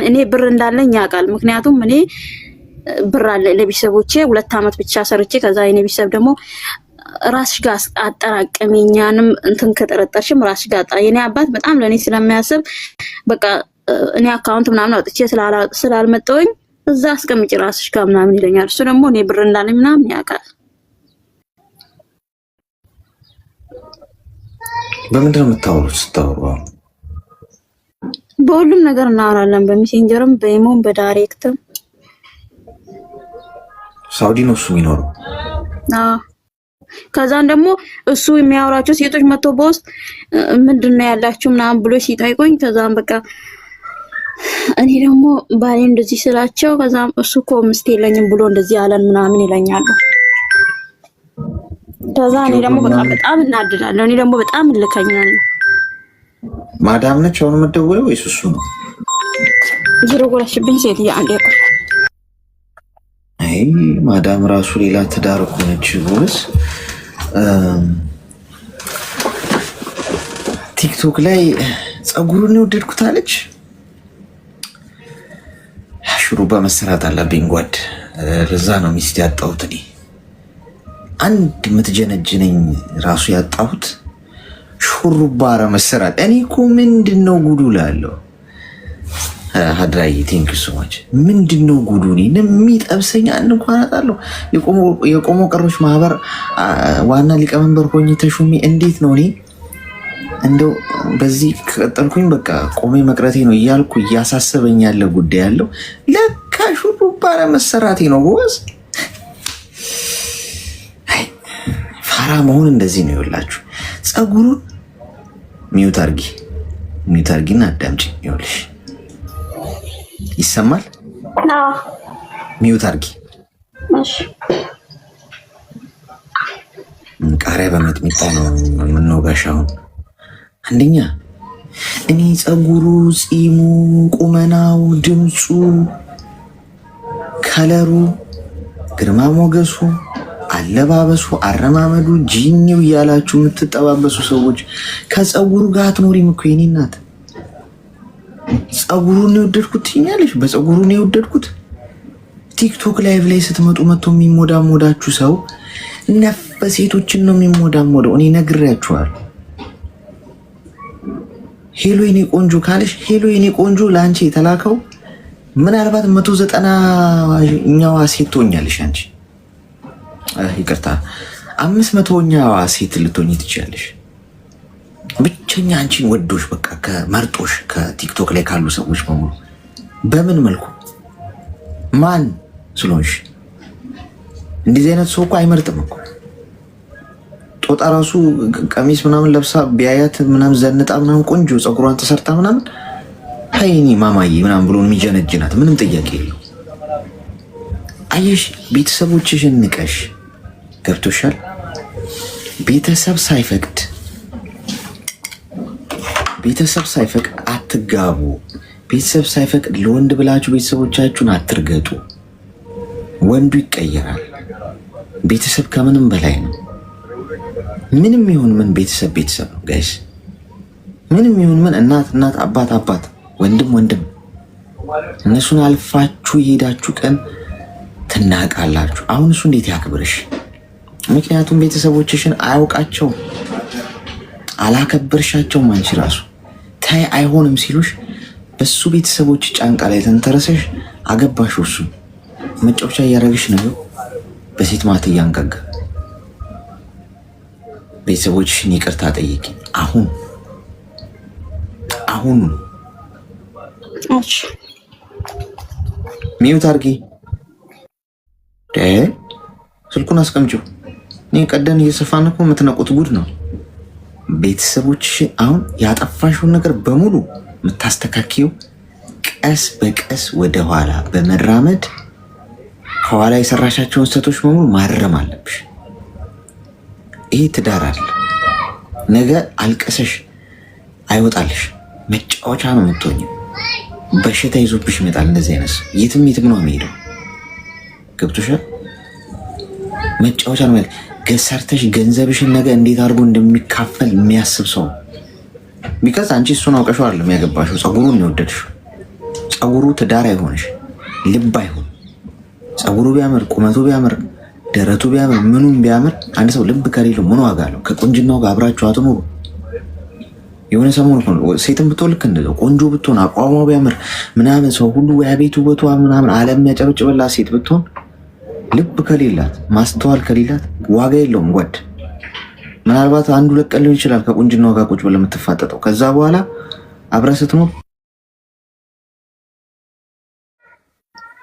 እኔ ብር እንዳለኝ ያውቃል። ምክንያቱም እኔ ብር አለ ለቤተሰቦቼ 2 አመት ብቻ ሰርቼ ከዛ የኔ ቤተሰብ ደግሞ ራስሽ ጋር አጠራቀሚኛንም እንትን ከጠረጠርሽም ራስሽ ጋር የኔ አባት በጣም ለኔ ስለሚያስብ በቃ እኔ አካውንት ምናምን አውጥቼ ስላልመጣሁኝ እዛ አስቀምጪ ራስሽ ጋር ምናምን ይለኛል። እሱ ደግሞ እኔ ብር እንዳለኝ ምናምን ያውቃል። በምንድን ነው የምታወሩት? ስታወሩ በሁሉም ነገር እናወራለን፣ በሜሴንጀርም በኢሞም በዳይሬክትም። ሳውዲ ነው እሱ የሚኖረው? አዎ። ከዛን ደግሞ እሱ የሚያወራቸው ሴቶች መጥቶ በውስጥ ምንድነው ያላችሁ ምናምን ብሎ ሲጠይቁኝ ከዛን በቃ እኔ ደግሞ ባሌ እንደዚህ ስላቸው ከዛም እሱ እኮ ሚስት የለኝም ብሎ እንደዚህ ያለን ምናምን ይለኛሉ። ከዛ እኔ ደግሞ በቃ በጣም እናድዳለሁ። እኔ ደግሞ በጣም እልከኛ ነኝ። ማዳም ነች አሁን የምትደውለው ወይስ እሱ ነው? ዜሮ ጎራሽብኝ ሴት አንዴ ቆይ። አይ ማዳም ራሱ ሌላ ትዳር እኮ ነች። ወይስ ቲክቶክ ላይ ጸጉሩን የወደድኩት አለች። ሹሩባ መሰራት አለብኝ ጓድ፣ ለዛ ነው ሚስት ያጣሁት። እኔ አንድ የምትጀነጅነኝ ራሱ ያጣሁት ሹሩባ መሰራት። እኔ እኮ ምንድነው ጉዱ ላለው ሀድራይ ቴንክ ዩ ሶ ማች። ምንድነው ጉዱ? እኔ የሚጠብሰኝ አንድ እንኳን አጣለሁ። የቆሞ ቀሮች ማህበር ዋና ሊቀመንበር ሆኜ ተሹሜ እንዴት ነው እኔ እንደው በዚህ ከቀጠልኩኝ በቃ ቆሜ መቅረቴ ነው እያልኩ እያሳሰበኝ ያለ ጉዳይ ያለው ለካ ሹሩባ መሰራቴ ነው። ጎበዝ ፋራ መሆን እንደዚህ ነው። ይኸውላችሁ ጸጉሩን ሚውት አርጊና አዳምጪ። ይኸውልሽ ይሰማል? አዎ ሚውት አርጊ። እሺ ቃሪያ በመጥሚጣ ነው የምንወጋሻው። አንደኛ እኔ ጸጉሩ፣ ጺሙ፣ ቁመናው፣ ድምፁ፣ ከለሩ፣ ግርማ ሞገሱ፣ አለባበሱ፣ አረማመዱ ጂኒው እያላችሁ የምትጠባበሱ ሰዎች ከጸጉሩ ጋር አትኖሪም እኮ የኔ እናት። ጸጉሩን የወደድኩት ትኛለሽ። በጸጉሩን የወደድኩት ቲክቶክ ላይቭ ላይ ስትመጡ መጥቶ የሚሞዳሞዳችሁ ሰው ነፍ ሴቶችን ነው የሚሞዳሞደው። እኔ ነግሬያችኋለሁ። ሄሎ የኔ ቆንጆ ካለሽ ሄሎ የኔ ቆንጆ ለአንቺ የተላከው ምናልባት 190ኛዋ ሴት ትሆኛለሽ አንቺ። ይቅርታ 500ኛዋ ሴት ልትሆኚ ትችያለሽ። ብቸኛ አንቺን ወዶሽ በቃ ከመርጦሽ ከቲክቶክ ላይ ካሉ ሰዎች በሙሉ በምን መልኩ ማን ስለሆንሽ? እንደዚህ አይነት ሰው እኮ አይመርጥም እኮ። ጦጣ ራሱ ቀሚስ ምናምን ለብሳ ቢያያት ምናምን ዘንጣ ምናምን ቆንጆ ፀጉሯን ተሰርታ ምናምን ሃይኒ ማማዬ ምናምን ብሎ የሚጀነጅናት ምንም ጥያቄ የለው። አየሽ ቤተሰቦችሽን ንቀሽ ገብቶሻል። ቤተሰብ ሳይፈቅድ አትጋቡ። ቤተሰብ ሳይፈቅድ ለወንድ ብላችሁ ቤተሰቦቻችሁን አትርገጡ። ወንዱ ይቀየራል። ቤተሰብ ከምንም በላይ ነው። ምንም ይሁን ምን ቤተሰብ ነው ጋይስ። ምንም ይሁን ምን እናት አባት ወንድም እነሱን አልፋችሁ የሄዳችሁ ቀን ትናቃላችሁ። አሁን እሱ እንዴት ያክብርሽ? ምክንያቱም ቤተሰቦችሽን አያውቃቸው አላከበርሻቸውም። አንቺ ራሱ ታይ አይሆንም ሲሉሽ በሱ ቤተሰቦች ጫንቃ ላይ ተንተረሰሽ አገባሽው። እሱ መጫወቻ እያደረግሽ ነው በሴት ማት እያንጋጋ። ቤተሰቦችሽን ይቅርታ ጠይቂ አሁን እሺ ሚዩት አድርጊ። ስልኩን አስቀምጪው። እኔ ቀደን እየሰፋን እኮ የምትነቁት ጉድ ነው። ቤተሰቦችሽን አሁን ያጠፋሽውን ነገር በሙሉ የምታስተካክዪው ቀስ በቀስ ወደ ኋላ በመራመድ ከኋላ የሰራሻቸውን ስህተቶች በሙሉ ማረም አለብሽ። ይሄ ትዳር አለ። ነገ አልቀሰሽ አይወጣልሽ። መጫወቻ ነው የምትሆኝው። በሽታ ይዞብሽ ይመጣል። እንደዚህ አይነት የትም ነው የሚሄደው። ገብቶሻል? መጫወቻ ነው ማለት ገሰርተሽ ገንዘብሽን ነገ እንዴት አድርጎ እንደሚካፈል የሚያስብ ሰው ቢቀስ አንቺ እሱን አውቀሽው አይደለም ያገባሽው። ጸጉሩን ነው የወደድሽው። ጸጉሩ ትዳር አይሆንሽ፣ ልብ አይሆን። ጸጉሩ ቢያምር፣ ቁመቱ ቢያምር፣ ደረቱ ቢያምር፣ ምኑም ቢያምር አንድ ሰው ልብ ከሌለው ምን ዋጋ አለው? ከቁንጅናው ጋር አብራችሁ አትኖሩ። የሆነ ሰሞን ሴትም ብትሆን ልክ እንደዛው ቆንጆ ብትሆን አቋሟ ቢያምር ምናምን ሰው ሁሉ ያቤቱ ውበቷ ምናምን ዓለም ያጨበጭበላት ሴት ብትሆን ልብ ከሌላት ማስተዋል ከሌላት ዋጋ የለውም። ጓድ ምናልባት አንዱ ለቀን ሊሆን ይችላል ከቁንጅናው ጋር ቁጭ ብለህ የምትፋጠጠው። ከዛ በኋላ አብረህ ስትኖር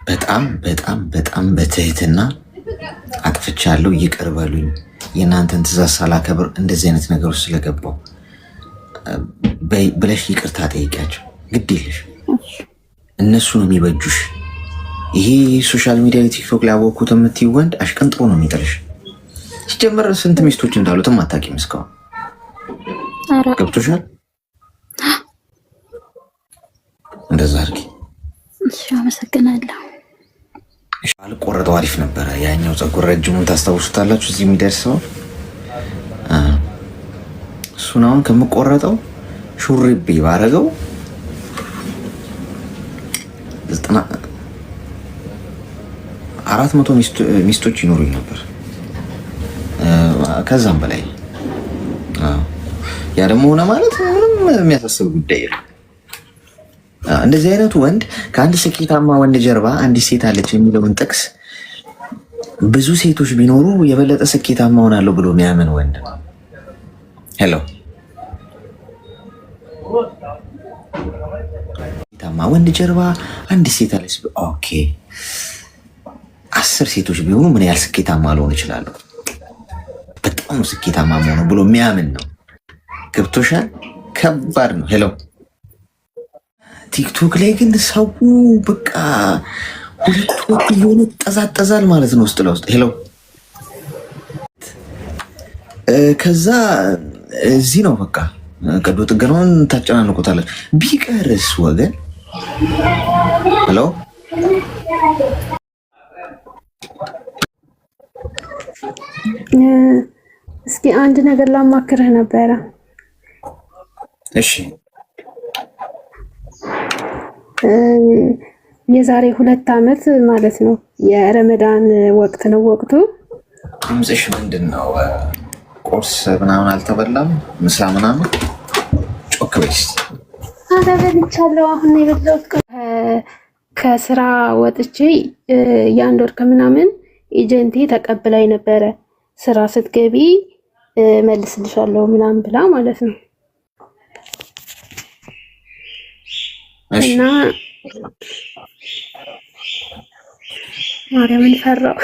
በጣም በትህትና አጥፍቻለሁ ይቅር በሉኝ፣ የእናንተን ትእዛዝ ሳላከብር እንደዚህ አይነት ነገሮች ስለገባው ብለሽ ይቅርታ ጠይቂያቸው። ግድ የለሽ እነሱ ነው የሚበጁሽ። ይሄ ሶሻል ሚዲያ ቲክቶክ ላይ አወቅኩት የምትይው ወንድ አሽቀንጥሮ ነው የሚጥልሽ። ሲጀመር ስንት ሚስቶች እንዳሉትም አታውቂም እስካሁን። ገብቶሻል? እንደዛ አድርጊ። እሺ፣ አመሰግናለሁ። አልቆረጠው አሪፍ ነበረ። ያኛው ፀጉር ረጅሙን ታስታውሱታላችሁ? እዚህ የሚደርሰው እሱን አሁን ከምቆረጠው ሹርቤ ባረገው 400 ሚስቶች ይኖሩኝ ነበር፣ ከዛም በላይ። ያ ደግሞ ሆነ ማለት ምንም የሚያሳስብ ጉዳይ የለም። እንደዚህ አይነቱ ወንድ ከአንድ ስኬታማ ወንድ ጀርባ አንዲት ሴት አለች የሚለውን ጥቅስ ብዙ ሴቶች ቢኖሩ የበለጠ ስኬታማ ሆናለሁ ብሎ የሚያምን ወንድ ነው። ሄሎ ስኬታማ ወንድ ጀርባ አንዲት ሴት አለች። ኦኬ 10 ሴቶች ቢሆኑ ምን ያህል ስኬታማ ልሆን እችላለሁ? በጣም ስኬታማ መሆኑ ብሎ የሚያምን ነው። ገብቶሻል? ከባድ ነው። ሄሎ ቲክቶክ ላይ ግን ሰው በቃ ሁለት ወጥ የሆነ ጠዛጠዛል ማለት ነው ውስጥ ለውስጥ። ሄሎ ከዛ እዚህ ነው በቃ ቀዶ ጥገናውን ታጨናንቁታለች። ቢቀርስ ወገን? ሄሎ እስኪ አንድ ነገር ላማክርህ ነበረ። እሺ የዛሬ 2 ዓመት ማለት ነው የረመዳን ወቅት ነው ወቅቱ። ድምፅሽ ምንድን ነው? ቁርስ ምናምን አልተበላም? ምሳ ምናምን ጮክ በይስ። ኧረ በልቻለሁ። አሁን ነው የበላሁት። ከስራ ወጥቼ የ1 ወር ከምናምን ኤጀንቴ ተቀብላኝ ነበረ። ስራ ስትገቢ መልስልሻለሁ ምናምን ብላ ማለት ነው። እና ማርያምን ፈራው።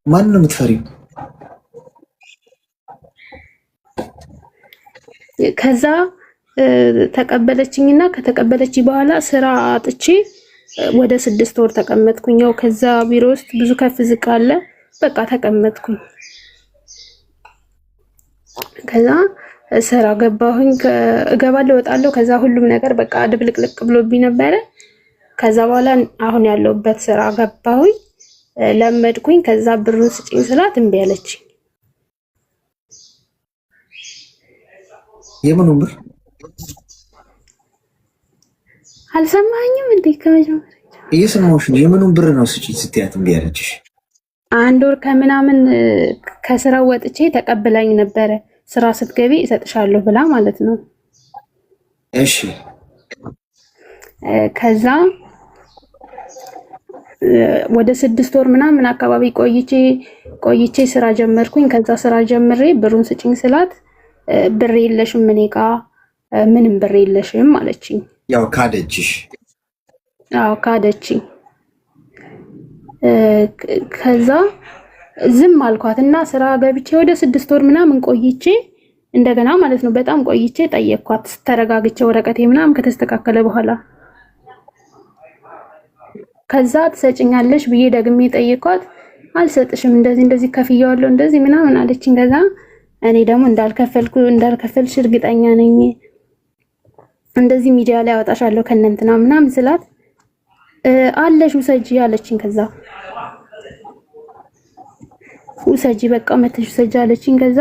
ማን ነው የምትፈሪው? ከዛ ተቀበለችኝና ከተቀበለች በኋላ ስራ አጥቼ ወደ 6 ወር ተቀመጥኩኝ። ያው ከዛ ቢሮ ውስጥ ብዙ ከፍ ዝቅ አለ። በቃ ተቀመጥኩኝ። ከዛ ስራ ገባሁኝ። እገባለሁ እወጣለሁ። ከዛ ሁሉም ነገር በቃ ድብልቅልቅ ብሎብኝ ነበረ። ከዛ በኋላ አሁን ያለሁበት ስራ ገባሁኝ፣ ለመድኩኝ። ከዛ ብሩን ስጪኝ ስላት እምቢ አለችኝ። የምኑን ብር አልሰማኝም እንዴ? ከመጀመሪያ እየሰማሁሽ ነው። የምኑን ብር ነው ስጪኝ ስትያት እምቢ አለችሽ? 1 ወር ከምናምን ከስራው ወጥቼ ተቀብላኝ ነበረ። ስራ ስትገቢ እሰጥሻለሁ ብላ ማለት ነው። እሺ ከዛ ወደ 6 ወር ምናምን አካባቢ ቆይቼ ስራ ጀመርኩኝ። ከዛ ስራ ጀምሬ ብሩን ስጭኝ ስላት ብር የለሽም እኔ ጋ ምንም ብር የለሽም አለችኝ። ያው ካደችሽ? አዎ ካደችኝ። ከዛ ዝም አልኳት እና ስራ ገብቼ ወደ 6 ወር ምናምን ቆይቼ እንደገና ማለት ነው በጣም ቆይቼ ጠየቅኳት። ተረጋግቼ ወረቀቴ ምናምን ከተስተካከለ በኋላ ከዛ ትሰጭኛለሽ ብዬ ደግሜ ጠየቅኳት። አልሰጥሽም እንደዚህ ከፍያለሁ እንደዚህ ምናምን አለችኝ። ከዛ እኔ ደግሞ እንዳልከፈልሽ እርግጠኛ ነኝ እንደዚህ ሚዲያ ላይ አወጣሻለሁ ከእነንትና ምናምን ስላት አለሽ ውሰጂ አለችኝ። ከዛ ውሰጂ በቃ መተሽ ውሰጂ አለችኝ። ከዛ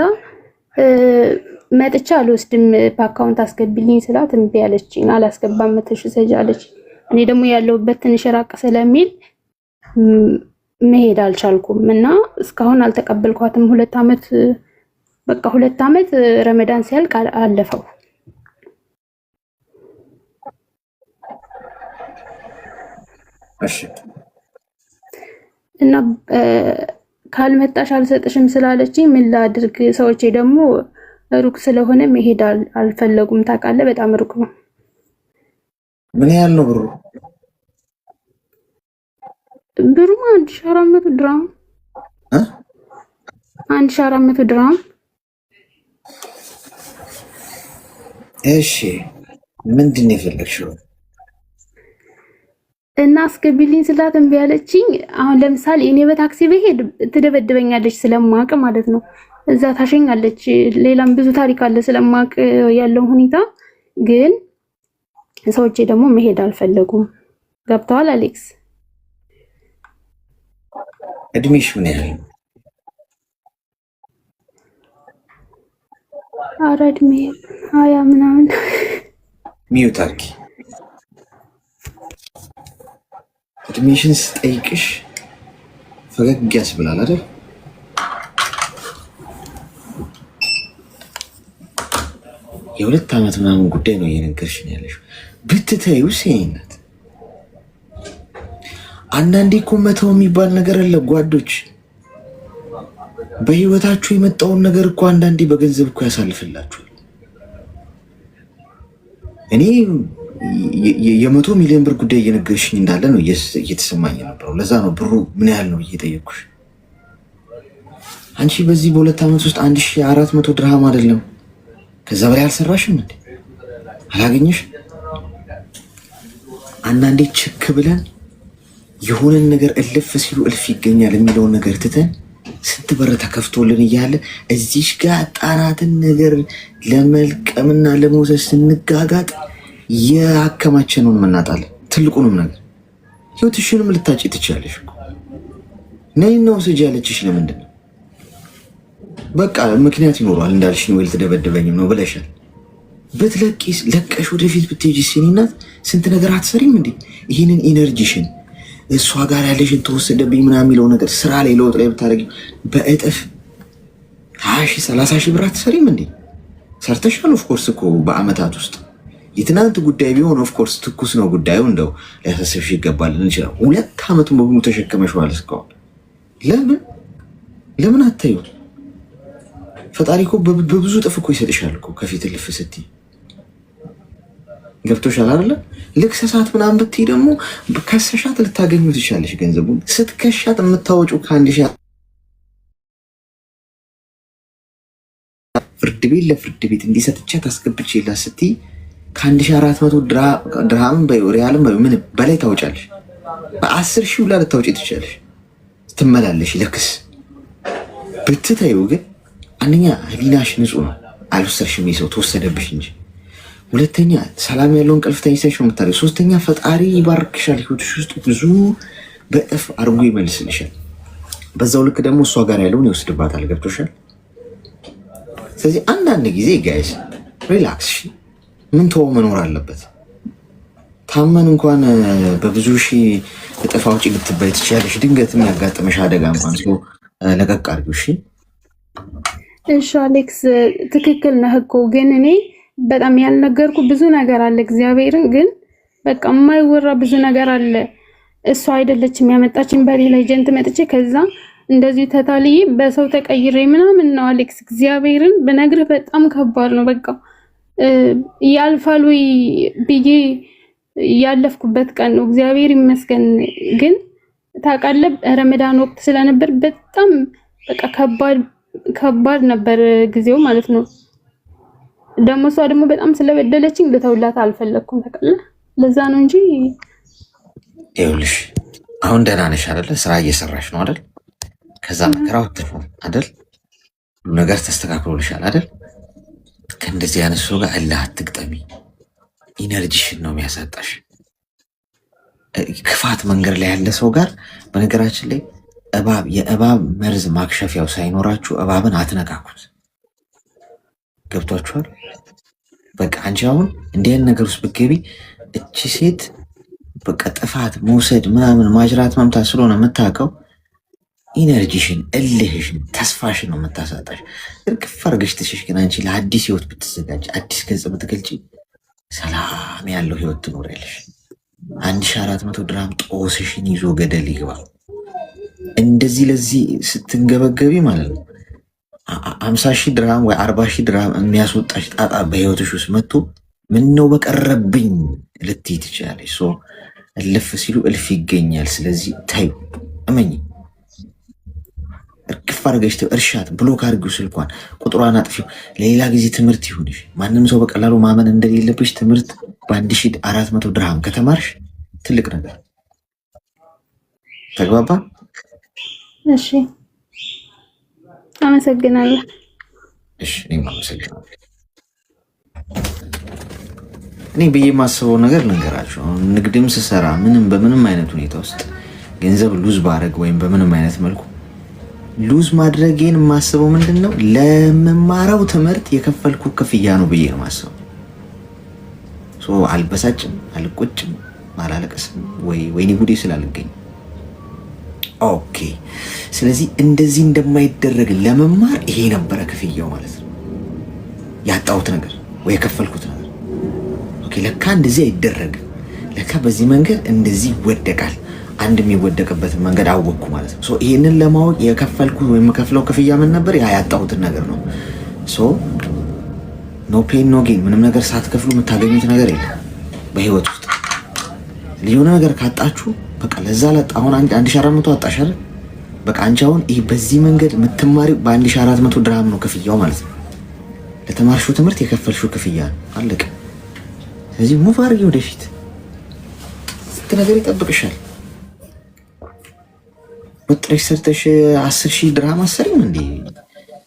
መጥቻ አልወስድም በአካውንት አስገቢልኝ ስላት እምቢ አለችኝ። አላስገባም መተሽ ውሰጂ አለችኝ። እኔ ደግሞ ያለውበት ትንሽ ራቅ ስለሚል መሄድ አልቻልኩም እና እስካሁን አልተቀበልኳትም። 2 አመት በቃ 2 አመት ረመዳን ሲያልቅ አለፈው። እሺ እና ካልመጣሽ አልሰጥሽም ስላለችኝ ምን ላድርግ? ሰዎቼ ደግሞ ሩቅ ስለሆነ መሄድ አልፈለጉም። ታውቃለህ በጣም ሩቅ ነው። ምን ያህል ነው ብሩ? ብሩ 1400 ድራም 1400 ድራም። እሺ ምንድን ነው የፈለግሽው? እና አስገቢልኝ ስላት እምቢ አለችኝ። አሁን ለምሳሌ እኔ በታክሲ በሄድ ትደበድበኛለች ስለማቅ ማለት ነው። እዛ ታሸኛለች። ሌላም ብዙ ታሪክ አለ ስለማቅ ያለው ሁኔታ። ግን ሰዎቼ ደግሞ መሄድ አልፈለጉም። ገብተዋል አሌክስ? እድሜሽ ምን ያህል ነው? ኧረ እድሜ 20 ምናምን። ሚዩት አድርጊ። እድሜሽን ስጠይቅሽ ፈገግ ያስብላል አይደል? የ2 አመት ምናምን ጉዳይ ነው እየነገርሽኝ ያለሽው። ብትተይው ሴይነት አንዳንዴ እኮ መተው የሚባል ነገር አለ ጓዶች። በህይወታችሁ የመጣውን ነገር እኮ አንዳንዴ በገንዘብ እኮ ያሳልፍላችኋል። እኔ የ100 ሚሊዮን ብር ጉዳይ እየነገርሽኝ እንዳለ ነው እየተሰማኝ ነበረው። ለዛ ነው ብሩ ምን ያህል ነው እየጠየቅኩሽ። አንቺ በዚህ በ2 አመት ውስጥ 1400 ድርሃም አይደለም ከዛ በላይ አልሰራሽም እንዴ? አላገኘሽ? አንዳንዴ ችክ ብለን የሆነን ነገር እልፍ ሲሉ እልፍ ይገኛል የሚለውን ነገር ትተን ስንት በር ተከፍቶልን እያለ እዚሽ ጋር ጣናትን ነገር ለመልቀምና ለመውሰድ ስንጋጋጥ የአከማቸነውን እናጣለን። ትልቁንም ነገር ህይወትሽንም ልታጭ ትችላለሽ እኮ። ነይ ነው ውሰጂ ያለችሽ ለምንድን ነው? በቃ ምክንያት ይኖረዋል እንዳልሽኝ፣ ወይ ልትደበደበኝም ነው ብለሻል። ብትለቂስ ለቀሽ ወደፊት ብትሄጂ ሲኒናት ስንት ነገር አትሰሪም እንዴ? ይህንን ኢነርጂሽን እሷ ጋር ያለሽን ተወሰደብኝ ምናምን የሚለው ነገር ስራ ላይ ለውጥ ላይ ብታደርጊ በእጥፍ 20 ሺህ 30 ሺህ ብር አትሰሪም እንዴ? ሰርተሻል። ኦፍኮርስ እኮ በአመታት ውስጥ የትናንት ጉዳይ ቢሆን ኦፍኮርስ ትኩስ ነው ጉዳዩ፣ እንደው ሊያሳስብሽ ይገባል እንችላል። 2 አመቱን በሙሉ ተሸከመሽዋል እስካሁን። ለምን አታዩ? ፈጣሪ እኮ በብዙ ጥፍ እኮ ይሰጥሻል እኮ ከፊት ልፍ ስትይ። ገብቶሻል አይደለ? ልክሰሳት ምናምን ብትይ ደግሞ ከሰሻት ልታገኙ ትችላለሽ ገንዘቡን። ስትከሻት የምታወጪው ከ1000 ፍርድ ቤት ለፍርድ ቤት እንዲሰጥቻት አስገብቼላት ስትይ ከ1400 ድርሃም ሪያልም ምን በላይ ታወጫለሽ። በ10 ሺህ ብላ ልታወጪ ትችላለሽ ስትመላለሽ ለክስ። ብትተይው ግን አንደኛ ህሊናሽ ንጹህ ነው፣ አልወሰድሽም፣ የሰው ተወሰደብሽ እንጂ። ሁለተኛ ሰላም ያለውን እንቅልፍ ተኝተሽ ነው የምታደርጊው። ሶስተኛ ፈጣሪ ይባርክሻል፣ ህይወትሽ ውስጥ ብዙ በእጥፍ አድርጎ ይመልስልሻል። በዛው ልክ ደግሞ እሷ ጋር ያለውን ይወስድባታል። ገብቶሻል? ስለዚህ አንዳንድ ጊዜ ጋይስ ሪላክስ። ምን ተወው መኖር አለበት። ታመን እንኳን በብዙ ሺህ እጥፍ አውጪ ልትባይ ትችያለሽ። ድንገት የሚያጋጥመሽ አደጋ እንኳን ሲሆን ለቀቅ አድርጊው። እሺ አሌክስ ትክክል ነህ እኮ ግን እኔ በጣም ያልነገርኩ ብዙ ነገር አለ። እግዚአብሔርን ግን በቃ የማይወራ ብዙ ነገር አለ። እሷ አይደለችም ያመጣችኝ በሌላ ኤጀንት መጥቼ ከዛ እንደዚህ ተታልዬ በሰው ተቀይሬ ምናምን ነው አሌክስ። እግዚአብሔርን በነግርህ በጣም ከባድ ነው። በቃ ያልፋል ወይ ብዬ ያለፍኩበት ቀን ነው። እግዚአብሔር ይመስገን። ግን ታውቃለህ ረመዳን ወቅት ስለነበር በጣም በቃ ከባድ ነበር ጊዜው ማለት ነው። ደግሞ እሷ ደግሞ በጣም ስለበደለችኝ ልተውላት አልፈለኩም። ታውቃለህ ለዛ ነው እንጂ ይኸውልሽ አሁን ደህና ነሽ አይደለ? ስራ እየሰራሽ ነው አይደል? ከዛ መከራው ተፈው አይደል? ሁሉ ነገር ተስተካክሎልሻል አይደል? ከእንደዚህ አይነት ሰው ጋር እልህ አትግጠሚ። ኢነርጂሽን ነው የሚያሳጣሽ። ክፋት መንገድ ላይ ያለ ሰው ጋር በነገራችን ላይ የእባብ መርዝ ማክሸፊያው ሳይኖራችሁ እባብን አትነካኩት። ገብቷችኋል? በቃ አንቺ አሁን እንዲህ አይነት ነገር ውስጥ ብትገቢ እቺ ሴት በቃ ጥፋት መውሰድ ምናምን ማጅራት መምታት ስለሆነ የምታውቀው ኢነርጂሽን፣ እልህሽን፣ ተስፋሽን ነው የምታሳጣሽ። እርግፍ አድርገሽ ትሽሽ። ግን አንቺ ለአዲስ ህይወት ብትዘጋጅ፣ አዲስ ገጽ ብትገልጪ ሰላም ያለው ህይወት ትኖሪያለሽ። 1400 ድራም ጦስሽን ይዞ ገደል ይግባ። እንደዚህ ለዚህ ስትንገበገቢ ማለት ነው 50,000 ድራም ወይ 40,000 ድራም የሚያስወጣሽ ጣጣ በህይወትሽ ውስጥ መጥቶ ምን ነው በቀረብኝ ልትይ ትችላለሽ። እልፍ ሲሉ እልፍ ይገኛል። ስለዚህ ታይ እመኝ፣ እርግፍ አድርገሽ እርሻት፣ ብሎክ አድርጊው፣ ስልኳን ቁጥሯን አጥፊው። ለሌላ ጊዜ ትምህርት ይሁንሽ። ማንም ሰው በቀላሉ ማመን እንደሌለብሽ ትምህርት በ1400 ድርሃም ከተማርሽ ትልቅ ነገር። ተግባባ? እሺ አመሰግናለሁ። እሺ እኔም አመሰግናለሁ። እኔ ብዬ የማስበው ነገር ልንገራችሁ። ንግድም ስሰራ ምንም በምንም አይነት ሁኔታ ውስጥ ገንዘብ ሉዝ ባረግ ወይም በምንም አይነት መልኩ ሉዝ ማድረጌን የማስበው ምንድን ነው ለመማረው ትምህርት የከፈልኩ ክፍያ ነው ብዬ ነው የማስበው። አልበሳጭም፣ አልቆጭም፣ አላለቀስም ወይኔ ጉዴ ስላልገኝ። ኦኬ። ስለዚህ እንደዚህ እንደማይደረግ ለመማር ይሄ ነበረ ክፍያው ማለት ነው። ያጣሁት ነገር ወይ የከፈልኩት ነገር። ኦኬ ለካ እንደዚህ አይደረግም፣ ለካ በዚህ መንገድ እንደዚህ ይወደቃል። አንድ የሚወደቅበትን መንገድ አወቅኩ ማለት ነው። ይህንን ለማወቅ የከፈልኩት ወይም የምከፍለው ክፍያ ምን ነበር? ያ ያጣሁትን ነገር ነው። ኖ ፔን ኖ ጌን። ምንም ነገር ሳትከፍሉ የምታገኙት ነገር የለም በህይወት ውስጥ። የሆነ ነገር ካጣችሁ በቃ ለዛ ለጣ። አሁን 1400 አጣሽ አይደል? በቃ አንቺ አሁን ይህ በዚህ መንገድ የምትማሪው በ1400 ድርሃም ነው ክፍያው ማለት ነው። ለተማርሽው ትምህርት የከፈልሽው ክፍያ ነው። አለቀ። ስለዚህ ሙቭ አድርጊ ወደፊት። ስንት ነገር ይጠብቅሻል። ወጥረሽ ሰርተሽ 10,000 ድርሃም አሰሪም እንዴ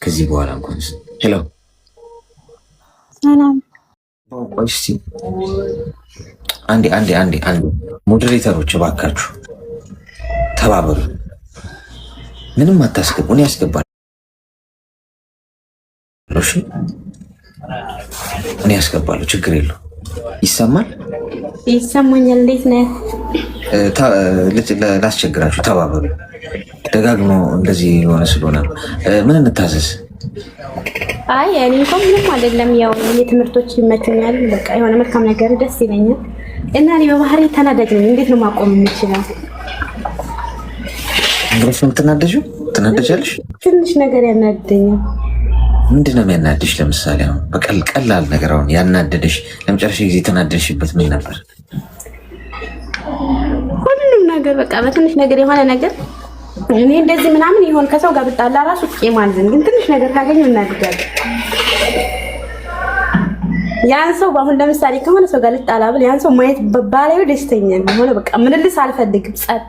ከዚህ በኋላ እንኳን። ሄሎ ሰላም። ቆይስ አንዴ ሞዴሬተሮች እባካችሁ ተባበሩ። ምንም አታስገቡ፣ እኔ ያስገባለሁ። እሺ እኔ ያስገባለሁ፣ ችግር የለው። ይሰማል? ይሰማኛል። እንዴት ነህ? ላስቸግራችሁ፣ ተባበሩ። ደጋግሞ እንደዚህ የሆነ ስለሆነ ምን እንታዘዝ? አይ እኔ እንኳን ምንም አይደለም። ያው የትምህርቶች ይመቸኛል። በቃ የሆነ መልካም ነገር ደስ ይለኛል። እና እኔ በባህሪ ተናዳጅ ነኝ። እንዴት ነው ማቆም የምችለው? እንግዲህ የምትናደጂው ትናደጃለሽ። ትንሽ ነገር ያናደኛል። ምንድን ነው የሚያናድሽ? ለምሳሌ አሁን በቀላል ነገር አሁን ያናደደሽ ለመጨረሻ ጊዜ የተናደድሽበት ምን ነበር? ሁሉም ነገር በቃ በትንሽ ነገር የሆነ ነገር እኔ እንደዚህ ምናምን ይሆን ከሰው ጋር ብጣላ ራሱ ቄማልዝም፣ ግን ትንሽ ነገር ካገኘው እናድጋለሁ። ያን ሰው አሁን ለምሳሌ ከሆነ ሰው ጋር ልጣላ ብል ያን ሰው ማየት ባላዩ ደስተኛ ሆነ በቃ ምንልስ አልፈልግም። ጸጥ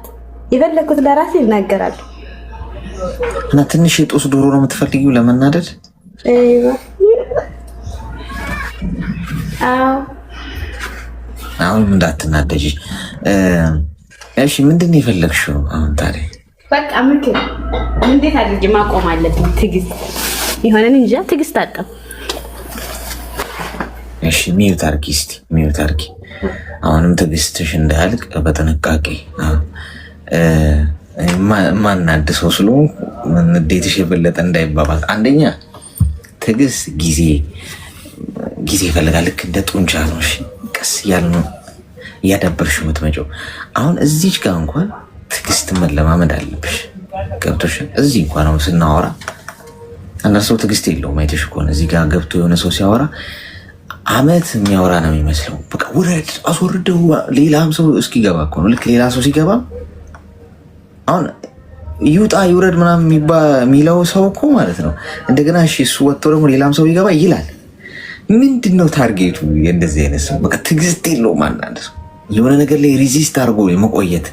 የፈለኩት ለራሴ ይናገራል። እና ትንሽ የጦስ ዶሮ ነው የምትፈልጊው ለመናደድ? አሁን እንዳትናደጂ እሺ። ምንድን ነው የፈለግሽው አሁን ታዲያ? በቃ እንዴት አድርጌ ማቆም አለብኝ? ትዕግስት የሆነን እንጃ ትዕግስት አጣሁ። እሺ ሚዩት አርጊ፣ እስቲ ሚዩት አርጊ። አሁንም ትዕግስትሽ እንዳያልቅ በጥንቃቄ ማናድሰው ስለሆንኩ ንዴትሽ የበለጠ እንዳይባባል። አንደኛ ትዕግስት ጊዜ ይፈልጋል። ልክ እንደ ጡንቻ ነው። እሺ ቀስ እያለ ነው እያዳበርሽ የምትመጪው። አሁን እዚች ጋር እንኳን ትዕግስት መለማመድ አለብሽ። ገብቶሻል? እዚህ እንኳን አሁን ስናወራ አንዳንድ ሰው ትዕግስት የለውም። አይተሽ ከሆነ እዚህ ጋር ገብቶ የሆነ ሰው ሲያወራ አመት የሚያወራ ነው የሚመስለው። በቃ ውረድ አስወርደው፣ ሌላም ሰው እስኪገባ እኮ ነው። ልክ ሌላ ሰው ሲገባ አሁን ይውጣ ይውረድ ምናምን የሚለው ሰው እኮ ማለት ነው። እንደገና እሺ እሱ ወጥቶ ደግሞ ሌላም ሰው ይገባ ይላል። ምንድን ነው ታርጌቱ? እንደዚህ አይነት ሰው በቃ ትዕግስት የለውም። አንዳንድ ሰው የሆነ ነገር ላይ ሪዚስት አድርጎ የመቆየት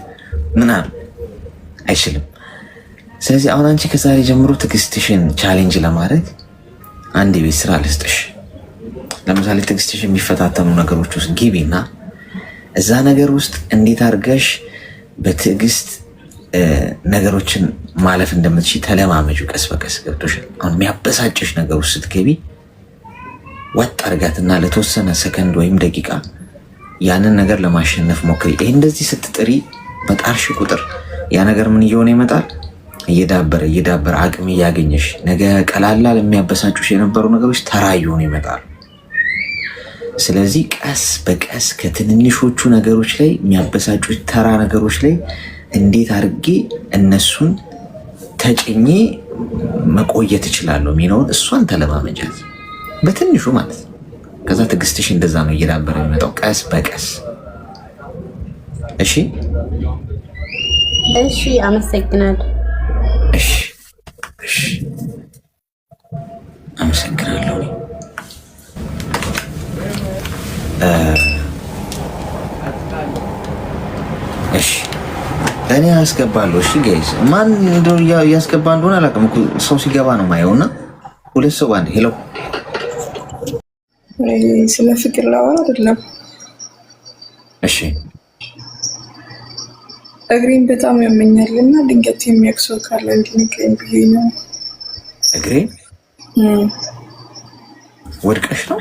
ምናምን አይችልም። ስለዚህ አሁን አንቺ ከዛሬ ጀምሮ ትዕግስትሽን ቻሌንጅ ለማድረግ አንድ የቤት ስራ ልስጥሽ። ለምሳሌ ትዕግስትሽ የሚፈታተኑ ነገሮች ውስጥ ግቢና እዛ ነገር ውስጥ እንዴት አድርገሽ በትዕግስት ነገሮችን ማለፍ እንደምትችይ ተለማመጁ። ቀስ በቀስ ገብቶሻል? አሁን የሚያበሳጭሽ ነገር ውስጥ ስትገቢ ወጥ አድርጋትና ለተወሰነ ሰከንድ ወይም ደቂቃ ያንን ነገር ለማሸነፍ ሞክሪ። ይሄ እንደዚህ ስትጥሪ በጣርሽ ቁጥር ያ ነገር ምን እየሆነ ይመጣል? እየዳበረ አቅም እያገኘሽ ነገ ቀላላል የሚያበሳጩሽ የነበሩ ነገሮች ተራ እየሆኑ ይመጣሉ። ስለዚህ ቀስ በቀስ ከትንንሾቹ ነገሮች ላይ የሚያበሳጩሽ ተራ ነገሮች ላይ እንዴት አድርጌ እነሱን ተጭኜ መቆየት እችላለሁ የሚለውን እሷን ተለማመጃት በትንሹ ማለት ነው። ከዛ ትዕግስትሽ እንደዛ ነው እየዳበረ የሚመጣው ቀስ በቀስ። እሺ እሺ፣ አመሰግናለሁ። እሺ አመሰግናለሁ። እሺ እኔ አስገባለሁ። እሺ ጋይስ፣ ማን እንደው እያስገባ እንደሆነ አላውቅም እኮ ሰው ሲገባ ነው ማየውና ሁለት ሰው ባንድ። ሄሎ፣ ስለ ፍቅር ላወራ አይደለም። እሺ እግሬን በጣም ያመኛል እና ድንገት የሚያክሰው ካለ እንዲነግረኝ ብዬ ነው። እግሬን ወድቀሽ ነው?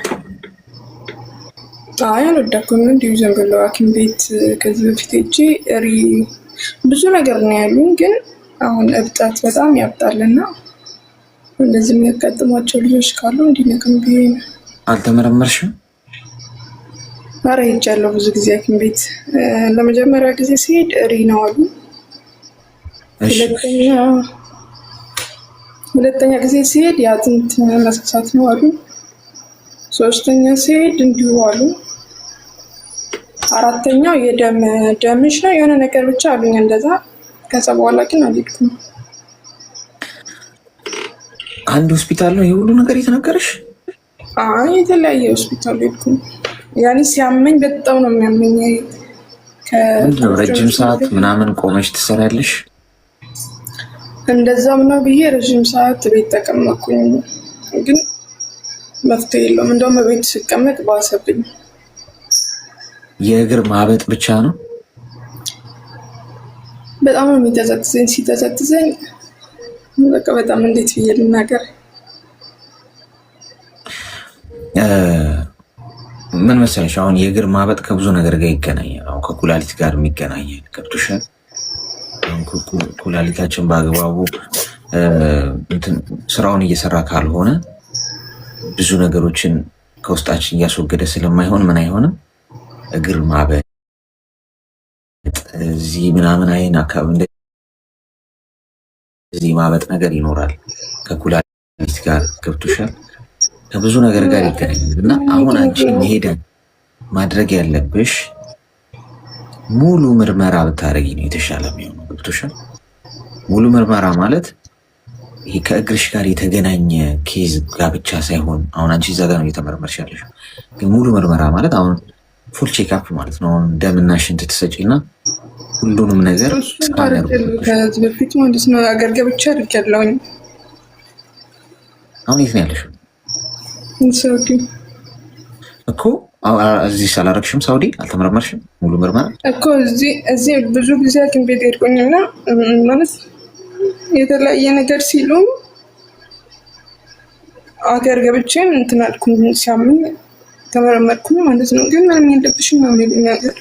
አይ አልወደኩም፣ እንዲሁ ዝም ብሎ ሐኪም ቤት ከዚህ በፊት ሄጄ ብዙ ነገር ነው ያሉኝ፣ ግን አሁን እብጣት በጣም ያብጣልና እንደዚህ የሚያጋጥሟቸው ልጆች ካሉ እንዲነግረኝ ብዬ ነው። አልተመረመርሽም? ኧረ ሄጃለሁ ብዙ ጊዜ ሐኪም ቤት። ለመጀመሪያ ጊዜ ሲሄድ ነው አሉ። ሁለተኛ ጊዜ ሲሄድ የአጥንት መሳሳት ነው አሉ። ሶስተኛ ሲሄድ እንዲሁ አሉ። አራተኛው ደምሽ ነው የሆነ ነገር ብቻ አሉኝ እንደዛ። ከዛ በኋላ ግን አልሄድኩም። አንድ ሆስፒታል ነው ይሄ ሁሉ ነገር የተነገረሽ? አይ የተለያየ ሆስፒታል ሄድኩም። ያኔ ሲያመኝ በጣም ነው የሚያመኝ። ምንድነው ረጅም ሰዓት ምናምን ቆመሽ ትሰራለሽ? እንደዛም ነው ብዬ ረጅም ሰዓት ቤት ተቀመጥኩኝ፣ ግን መፍትሄ የለውም። እንደውም ቤት ስቀመጥ ባሰብኝ። የእግር ማበጥ ብቻ ነው? በጣም ነው የሚተዘትዘኝ። ሲተዘትዘኝ በቃ በጣም እንዴት ብዬ ልናገር? ምን መሰለሽ፣ አሁን የእግር ማበጥ ከብዙ ነገር ጋር ይገናኛል። አሁን ከኩላሊት ጋር የሚገናኛል። ገብቶሻል? ኩላሊታችን በአግባቡ ስራውን እየሰራ ካልሆነ ብዙ ነገሮችን ከውስጣችን እያስወገደ ስለማይሆን ምን አይሆንም፣ እግር ማበጥ፣ እዚህ ምናምን አይን አካባቢ እዚህ ማበጥ ነገር ይኖራል ከኩላሊት ጋር። ገብቶሻል? ከብዙ ነገር ጋር ይገናኛል። እና አሁን አንቺ መሄደን ማድረግ ያለብሽ ሙሉ ምርመራ ብታደርጊ ነው የተሻለ የሚሆነው። ገብቶሻል? ሙሉ ምርመራ ማለት ይሄ ከእግርሽ ጋር የተገናኘ ኬዝ ጋር ብቻ ሳይሆን፣ አሁን አንቺ እዛ ጋር ነው እየተመረመርሽ ያለሽ። ግን ሙሉ ምርመራ ማለት አሁን ፉል ቼክአፕ ማለት ነው። አሁን ደምና ሽንት ትሰጪና ሁሉንም ነገር ከዚህ በፊት ማለት ነው አገር ገብቼ አድርጌያለሁኝ። አሁን የት ነው ያለሽው? ሳውዲ እኮ። እዚህ አላረግሽም? ሳውዲ አልተመረመርሽም? ሙሉ ምርመራ እኮ እዚህ ብዙ ጊዜ ሐኪም ቤት ሄድኩኝና ማለት የተለያየ ነገር ሲሉ አገር ገብቼ እንትን አልኩኝ ሲያመኝ። ተመረመርኩኝ ማለት ነው። ግን ምንም የለብሽም ነው የሚሉኝ ሀገር።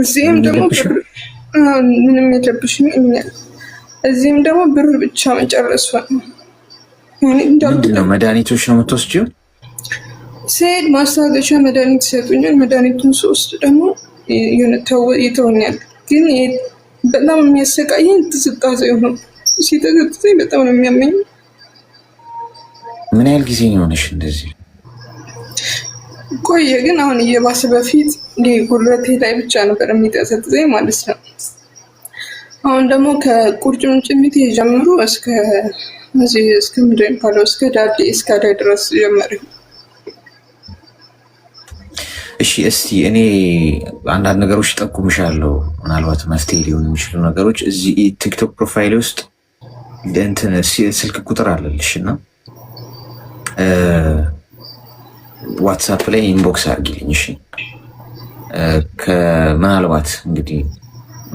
እዚህም ደግሞ ምንም የለብሽም ይሉኛል። እዚህም ደግሞ ብር ብቻ መጨረሷ ነው። ምንድን ነው መድኃኒቶች ነው የምትወስጂው? ስሄድ ማስታገሻ መድኃኒት ይሰጡኛል። መድኃኒቱን ስወስድ ደግሞ ይተወኛል። ግን በጣም የሚያሰቃየኝ ትዝቃዜው ነው። ሲጠዘጥዘኝ በጣም ነው የሚያመኝ። ምን ያህል ጊዜ የሆነሽ እንደዚህ? ቆየ፣ ግን አሁን እየባሰ በፊት ጉልበቴ ላይ ብቻ ነበር የሚጠዘጥዘኝ ማለት ነው። አሁን ደግሞ ከቁርጭምጭሚቴ ጀምሮ እስከ ምንድን የሚባለው እስከ ዳዴ እስከ ዳይ ድረስ ጀመረ። እሺ እስቲ እኔ አንዳንድ ነገሮች ጠቁምሻለሁ፣ ምናልባት መፍትሄ ሊሆኑ የሚችሉ ነገሮች። እዚህ ቲክቶክ ፕሮፋይል ውስጥ እንትን ስልክ ቁጥር አለልሽ እና ዋትሳፕ ላይ ኢንቦክስ አድርጊልኝ። እሺ ምናልባት እንግዲህ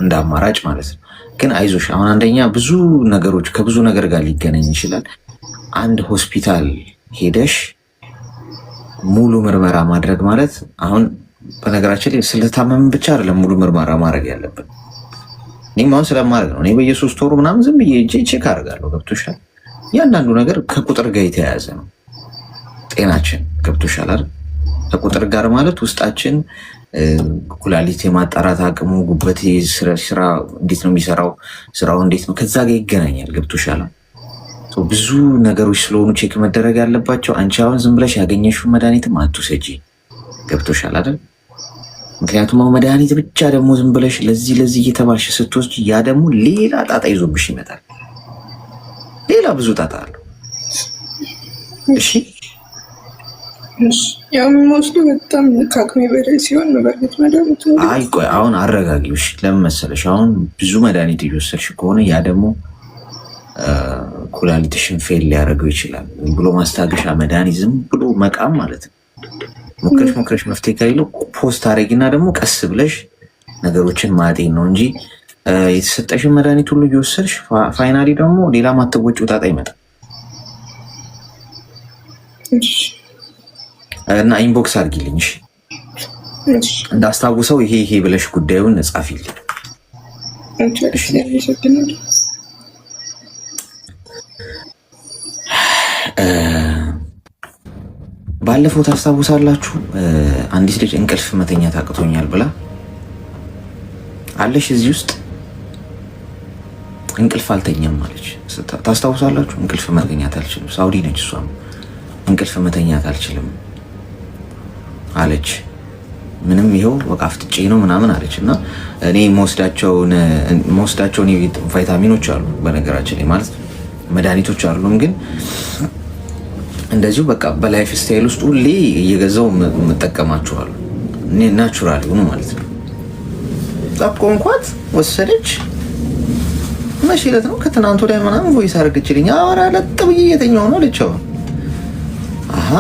እንደ አማራጭ ማለት ነው። ግን አይዞሽ፣ አሁን አንደኛ ብዙ ነገሮች ከብዙ ነገር ጋር ሊገናኝ ይችላል። አንድ ሆስፒታል ሄደሽ ሙሉ ምርመራ ማድረግ ማለት አሁን በነገራችን ላይ ስለታመምን ብቻ አይደለም ሙሉ ምርመራ ማድረግ ያለብን። እኔም አሁን ስለማድረግ ነው። እኔ በየ3 ወሩ ምናምን ዝም ብዬ ቼክ አደርጋለሁ። ገብቶሻል? እያንዳንዱ ነገር ከቁጥር ጋር የተያያዘ ነው። ጤናችን ገብቶሻል አይደል? ከቁጥር ጋር ማለት ውስጣችን ኩላሊት የማጣራት አቅሙ፣ ጉበት ስራ እንዴት ነው የሚሰራው፣ ስራው እንዴት ነው፣ ከዛ ጋር ይገናኛል። ገብቶሻል? ብዙ ነገሮች ስለሆኑ ቼክ መደረግ ያለባቸው። አንቺ አሁን ዝም ብለሽ ያገኘሽው መድኃኒትም አትውሰጂ። ገብቶሻል አይደል? ምክንያቱም አሁን መድኃኒት ብቻ ደግሞ ዝም ብለሽ ለዚህ እየተባልሽ ስትወስጂ ያ ደግሞ ሌላ ጣጣ ይዞብሽ ይመጣል። ሌላ ብዙ ጣጣ አለው። እሺ ያው የሚወስዱ በጣም ከአቅሜ በላይ ሲሆን በርግጥ መድኃኒቱ ቆይ አሁን አረጋጊው። እሺ ለምን መሰለሽ አሁን ብዙ መድኃኒት እየወሰድሽ ከሆነ ያ ደግሞ ኩላሊትሽን ፌል ሊያደርገው ይችላል። ብሎ ማስታገሻ መድኃኒት ዝም ብሎ መቃም ማለት ነው። ሞክረሽ መፍትሄ ከሌለው ፖስት አድርጊና ደግሞ ቀስ ብለሽ ነገሮችን ማጤን ነው እንጂ የተሰጠሽን መድኃኒት ሁሉ እየወሰድሽ ፋይናሊ ደግሞ ሌላ ማትወጪው ጣጣ ይመጣል። እና ኢንቦክስ አድርጊልኝ እንዳስታውሰው ይሄ ብለሽ ጉዳዩን ጻፊልኝ። ባለፈው ታስታውሳላችሁ አንዲት ልጅ እንቅልፍ መተኛት አቅቶኛል ብላ አለሽ እዚህ ውስጥ እንቅልፍ አልተኛም አለች። ታስታውሳላችሁ? እንቅልፍ መተኛት አልችልም። ሳውዲ ነች እሷም። እንቅልፍ መተኛት አልችልም አለች። ምንም ይኸው በቃ አፍጥጬ ነው ምናምን አለች። እና እኔ መወስዳቸውን ቫይታሚኖች አሉ በነገራችን ላይ ማለት መድኃኒቶች አሉም፣ ግን እንደዚሁ በቃ በላይፍ ስታይል ውስጥ ሁሌ እየገዛው የምጠቀማቸዋሉ ናቹራል ሆኑ ማለት ነው። ጠቆምኳት፣ ወሰደች። መቼ ዕለት ነው ከትናንቱ ላይ ምናምን ቮይስ አድርገችልኝ። አወራ ለጥ ብዬ የተኛው ነው አለች። አሀ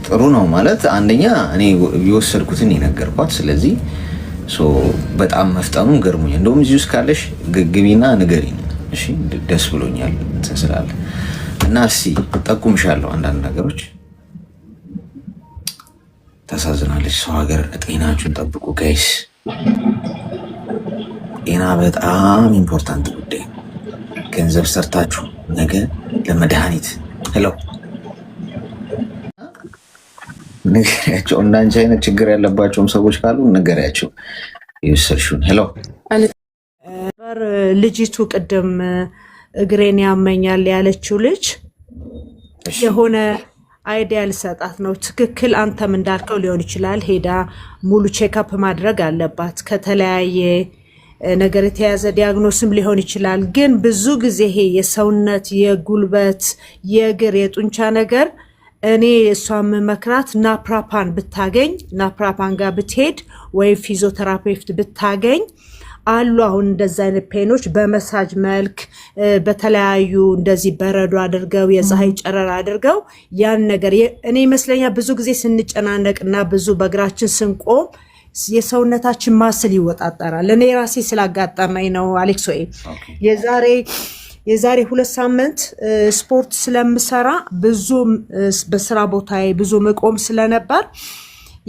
ጥሩ ነው ማለት አንደኛ እኔ የወሰድኩትን የነገርኳት። ስለዚህ በጣም መፍጠኑን ገርሞኛል። እንደውም እዚህ ውስጥ ካለሽ ግቢና ንገሪኝ እሺ፣ ደስ ብሎኛል ስላለ እና እስኪ ጠቁምሻለሁ አንዳንድ ነገሮች። ታሳዝናለች። ሰው ሀገር ጤናችሁን ጠብቁ ጋይስ። ጤና በጣም ኢምፖርታንት ጉዳይ። ገንዘብ ሰርታችሁ ነገ ለመድኃኒት ሄሎ ንገሪያቸው። እንዳንቺ አይነት ችግር ያለባቸውም ሰዎች ካሉ ንገሪያቸው የወሰድሽውን። ሄሎ ልጅቱ ቅድም እግሬን ያመኛል ያለችው ልጅ የሆነ አይዲያ ልሰጣት ነው። ትክክል አንተም እንዳልከው ሊሆን ይችላል። ሄዳ ሙሉ ቼክአፕ ማድረግ አለባት። ከተለያየ ነገር የተያዘ ዲያግኖስም ሊሆን ይችላል። ግን ብዙ ጊዜ ይሄ የሰውነት የጉልበት የእግር የጡንቻ ነገር እኔ እሷም መክራት ናፕራፓን ብታገኝ ናፕራፓን ጋር ብትሄድ ወይም ፊዚዮቴራፒስት ብታገኝ አሉ። አሁን እንደዛ አይነት ፔኖች በመሳጅ መልክ በተለያዩ እንደዚህ በረዶ አድርገው የፀሐይ ጨረር አድርገው ያን ነገር እኔ ይመስለኛል ብዙ ጊዜ ስንጨናነቅና ብዙ በእግራችን ስንቆም የሰውነታችን ማስል ይወጣጠራል። እኔ ራሴ ስላጋጠመኝ ነው አሌክስ። ወይ የዛሬ የዛሬ 2 ሳምንት ስፖርት ስለምሰራ ብዙ በስራ ቦታዬ ብዙ መቆም ስለነበር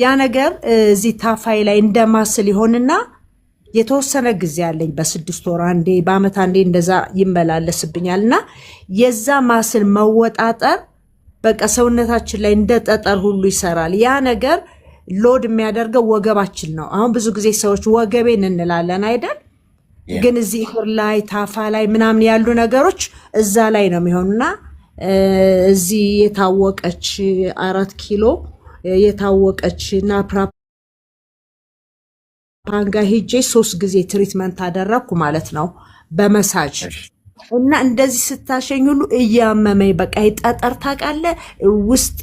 ያ ነገር እዚህ ታፋይ ላይ እንደማስል ይሆንና የተወሰነ ጊዜ ያለኝ በ6 ወር አንዴ በአመት አንዴ እንደዛ ይመላለስብኛልና የዛ ማስል መወጣጠር በቃ ሰውነታችን ላይ እንደ ጠጠር ሁሉ ይሰራል። ያ ነገር ሎድ የሚያደርገው ወገባችን ነው። አሁን ብዙ ጊዜ ሰዎች ወገቤን እንላለን አይደል? ግን እዚህ እግር ላይ ታፋ ላይ ምናምን ያሉ ነገሮች እዛ ላይ ነው የሚሆኑና እዚህ የታወቀች 4 ኪሎ የታወቀች ናፕራፓንጋ ሄጄ 3 ጊዜ ትሪትመንት አደረኩ ማለት ነው በመሳጅ እና እንደዚህ ስታሸኝ ሁሉ እያመመኝ በቃ ጠጠር ታውቃለህ ውስጤ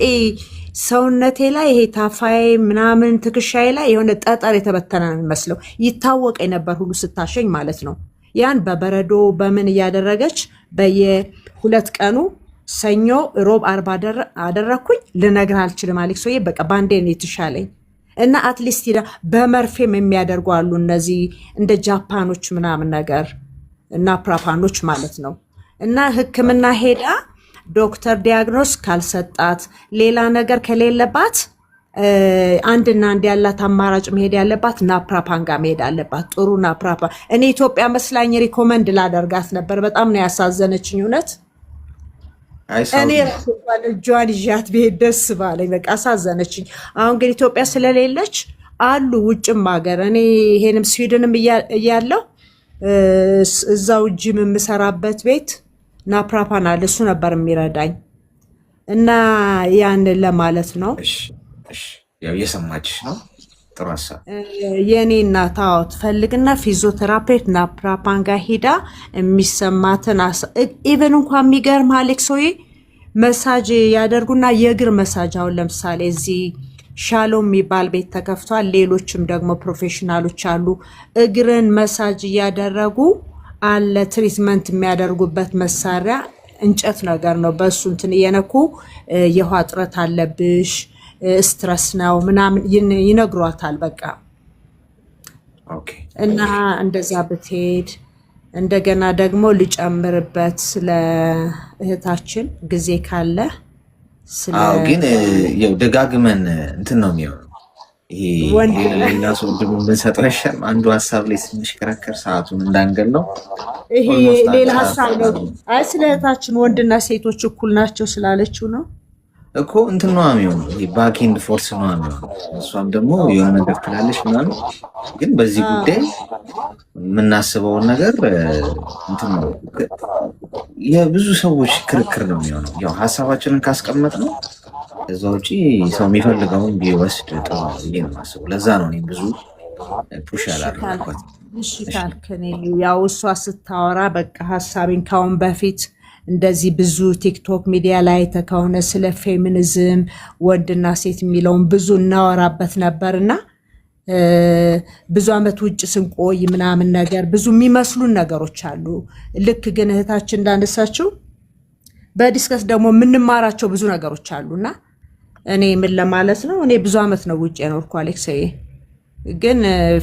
ሰውነቴ ላይ ይሄ ታፋዬ ምናምን ትከሻዬ ላይ የሆነ ጠጠር የተበተነ ነው የሚመስለው ይታወቀኝ ነበር ሁሉ ስታሸኝ ማለት ነው። ያን በበረዶ በምን እያደረገች በየ2 ቀኑ ሰኞ ሮብ አርብ አደረኩኝ። ልነግርህ አልችልም አሌክሶዬ በቃ ባንዴ ነው የተሻለኝ። እና አትሊስት በመርፌም የሚያደርጉ አሉ እነዚህ እንደ ጃፓኖች ምናምን ነገር እና ፕራፓኖች ማለት ነው። እና ሕክምና ሄዳ ዶክተር ዲያግኖስ ካልሰጣት ሌላ ነገር ከሌለባት አንድና አንድ ያላት አማራጭ መሄድ ያለባት ናፕራፓንጋ መሄድ አለባት። ጥሩ ናፕራፓ እኔ ኢትዮጵያ መስላኝ ሪኮመንድ ላደርጋት ነበር። በጣም ነው ያሳዘነችኝ እውነት። እኔ ራሱ እጇን ይዣት ብሄድ ደስ ባለኝ። በቃ አሳዘነችኝ። አሁን ግን ኢትዮጵያ ስለሌለች አሉ ውጭም ሀገር እኔ ይሄንም ስዊድንም እያለሁ እዛው ጂም የምሰራበት ቤት ናፕራፓን አለ እሱ ነበር የሚረዳኝ እና ያን ለማለት ነው። ያው የሰማችሽ ነው። ጥሩ ሀሳብ የኔ እናት ትፈልግና ፊዚዮቴራፒስት ናፕራፓን ጋር ሄዳ የሚሰማትን ኢቨን እንኳን የሚገርም አሌክሶዬ መሳጅ ያደርጉና የእግር መሳጅ አሁን ለምሳሌ እዚህ ሻሎም የሚባል ቤት ተከፍቷል። ሌሎችም ደግሞ ፕሮፌሽናሎች አሉ። እግርን መሳጅ እያደረጉ አለ ትሪትመንት የሚያደርጉበት መሳሪያ እንጨት ነገር ነው። በሱ እንትን እየነኩ የውሃ እጥረት አለብሽ ስትረስ ነው ምናምን ይነግሯታል። በቃ እና እንደዛ ብትሄድ እንደገና ደግሞ ልጨምርበት ስለ እህታችን ጊዜ ካለ ግን ያው ደጋግመን እንትን ነው የሚሆነው። ይሄ ሌላ ሰው ደግሞ ብንሰጠው ይሻል። አንዱ ሀሳብ ላይ ስንሽከረከር ሰዓቱን እንዳንገል ነው። ይሄ ሌላ ሀሳብ ነው። አይ ስለ እህታችን ወንድና ሴቶች እኩል ናቸው ስላለችው ነው እኮ እንትን ነው የሚሆነው። ይሄ ባክ ኤንድ ፎርስ ነው የሚሆነው። እሷም ደግሞ የሆነ ነገር ትላለች ምናምን። ግን በዚህ ጉዳይ የምናስበውን ነገር እንትን ነው የብዙ ሰዎች ክርክር ነው የሚሆነው። ያው ሀሳባችንን ካስቀመጥ ነው እዛ ውጪ ሰው የሚፈልገውን ቢወስድ ጥሩ ብዬ ነው የማስበው። ለዛ ነው እኔ ብዙ ፑሽ ያላደረኳት። እሺ ካልክ ያው እሷ ስታወራ በቃ ሀሳቤን ካሁን በፊት እንደዚህ ብዙ ቲክቶክ ሚዲያ ላይ ከሆነ ስለ ፌሚኒዝም ወንድና ሴት የሚለውን ብዙ እናወራበት ነበርና ብዙ አመት ውጭ ስንቆይ ምናምን ነገር ብዙ የሚመስሉን ነገሮች አሉ። ልክ ግን እህታችን እንዳነሳችው በዲስከስ ደግሞ የምንማራቸው ብዙ ነገሮች አሉና እኔ ምን ለማለት ነው እኔ ብዙ አመት ነው ውጭ የኖርኩ አሌክስዬ፣ ግን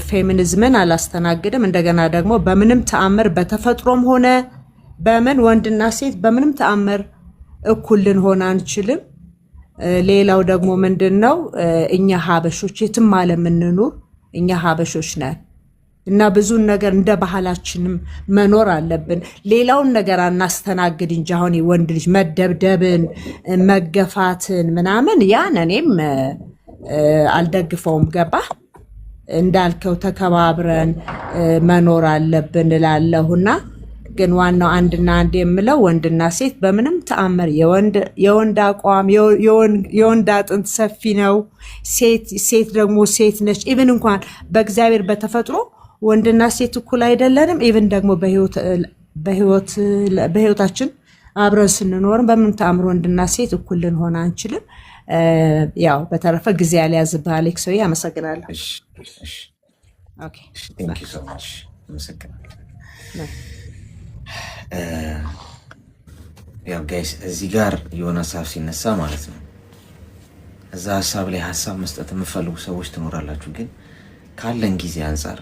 ፌሚኒዝምን አላስተናግድም። እንደገና ደግሞ በምንም ተአምር በተፈጥሮም ሆነ በምን ወንድና ሴት በምንም ተአምር እኩል ልንሆን አንችልም። ሌላው ደግሞ ምንድነው እኛ ሀበሾች የትም ዓለም የምንኖር እኛ ሀበሾች ነን እና ብዙን ነገር እንደ ባህላችንም መኖር አለብን። ሌላውን ነገር አናስተናግድ እንጂ አሁን ወንድ ልጅ መደብደብን መገፋትን ምናምን ያን እኔም አልደግፈውም። ገባ እንዳልከው ተከባብረን መኖር አለብን እላለሁና ግን ዋናው አንድና አንድ የምለው ወንድና ሴት በምንም ተአምር የወንድ አቋም የወንድ አጥንት ሰፊ ነው። ሴት ደግሞ ሴት ነች። ኢቭን እንኳን በእግዚአብሔር በተፈጥሮ ወንድና ሴት እኩል አይደለንም። ኢቭን ደግሞ በህይወታችን አብረን ስንኖርም በምንም ተአምር ወንድና ሴት እኩል ልንሆን አንችልም። ያው በተረፈ ጊዜ ያልያዝብህ አሌክሶዬ፣ አመሰግናለሁ። ኦኬ ቴንክ ዩ ሶ ማች አመሰግናለሁ። ያው ጋይስ እዚህ ጋር የሆነ ሀሳብ ሲነሳ ማለት ነው እዛ ሀሳብ ላይ ሀሳብ መስጠት የምፈልጉ ሰዎች ትኖራላችሁ። ግን ካለን ጊዜ አንጻር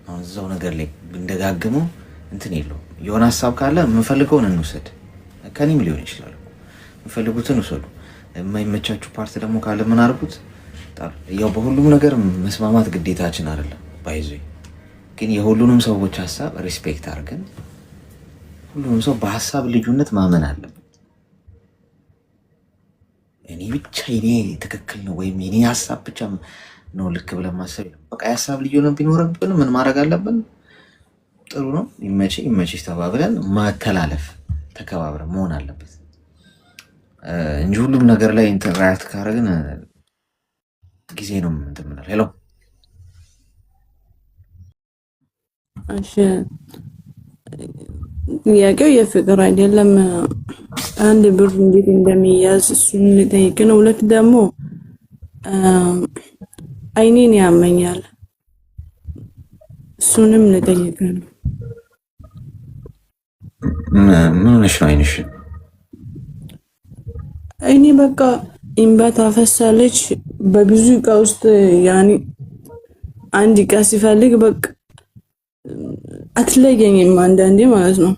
አሁን እዛው ነገር ላይ ብንደጋግመው እንትን የለውም የሆነ ሀሳብ ካለ የምፈልገውን እንውሰድ። ከኔም ሊሆን ይችላል። የምፈልጉትን ውሰዱ። የማይመቻችሁ ፓርት ደግሞ ካለ ምን አድርጉት። ያው በሁሉም ነገር መስማማት ግዴታችን አይደለም። ባይዞ ግን የሁሉንም ሰዎች ሀሳብ ሪስፔክት አድርገን ሁሉንም ሰው በሀሳብ ልዩነት ማመን አለብን። እኔ ብቻ የኔ ትክክል ነው ወይም የኔ ሀሳብ ብቻ ነው ልክ ብለን ማሰብ በቃ የሀሳብ ልዩነት ቢኖርብን ምን ማድረግ አለብን? ጥሩ ነው ይመችሽ ተባብለን ማተላለፍ ተከባብረን መሆን አለበት እንጂ ሁሉም ነገር ላይ ኢንተራክት ካደረግን ጊዜ ነው እንትን ምናል። ሄሎ እሺ፣ ጥያቄው የፍቅር አይደለም። አንድ ብር እንዴት እንደሚያዝ እሱን ልጠይቅ ነው። ሁለት ደግሞ አይኔን ያመኛል፣ እሱንም ልጠይቅ ነው። ምን ሆነሽ ነው አይንሽ? አይኔ በቃ እንባ ታፈሳለች በብዙ እቃ ውስጥ ያኔ አንድ እቃ ሲፈልግ በቃ አትለየኝም አንዳንዴ ማለት ነው።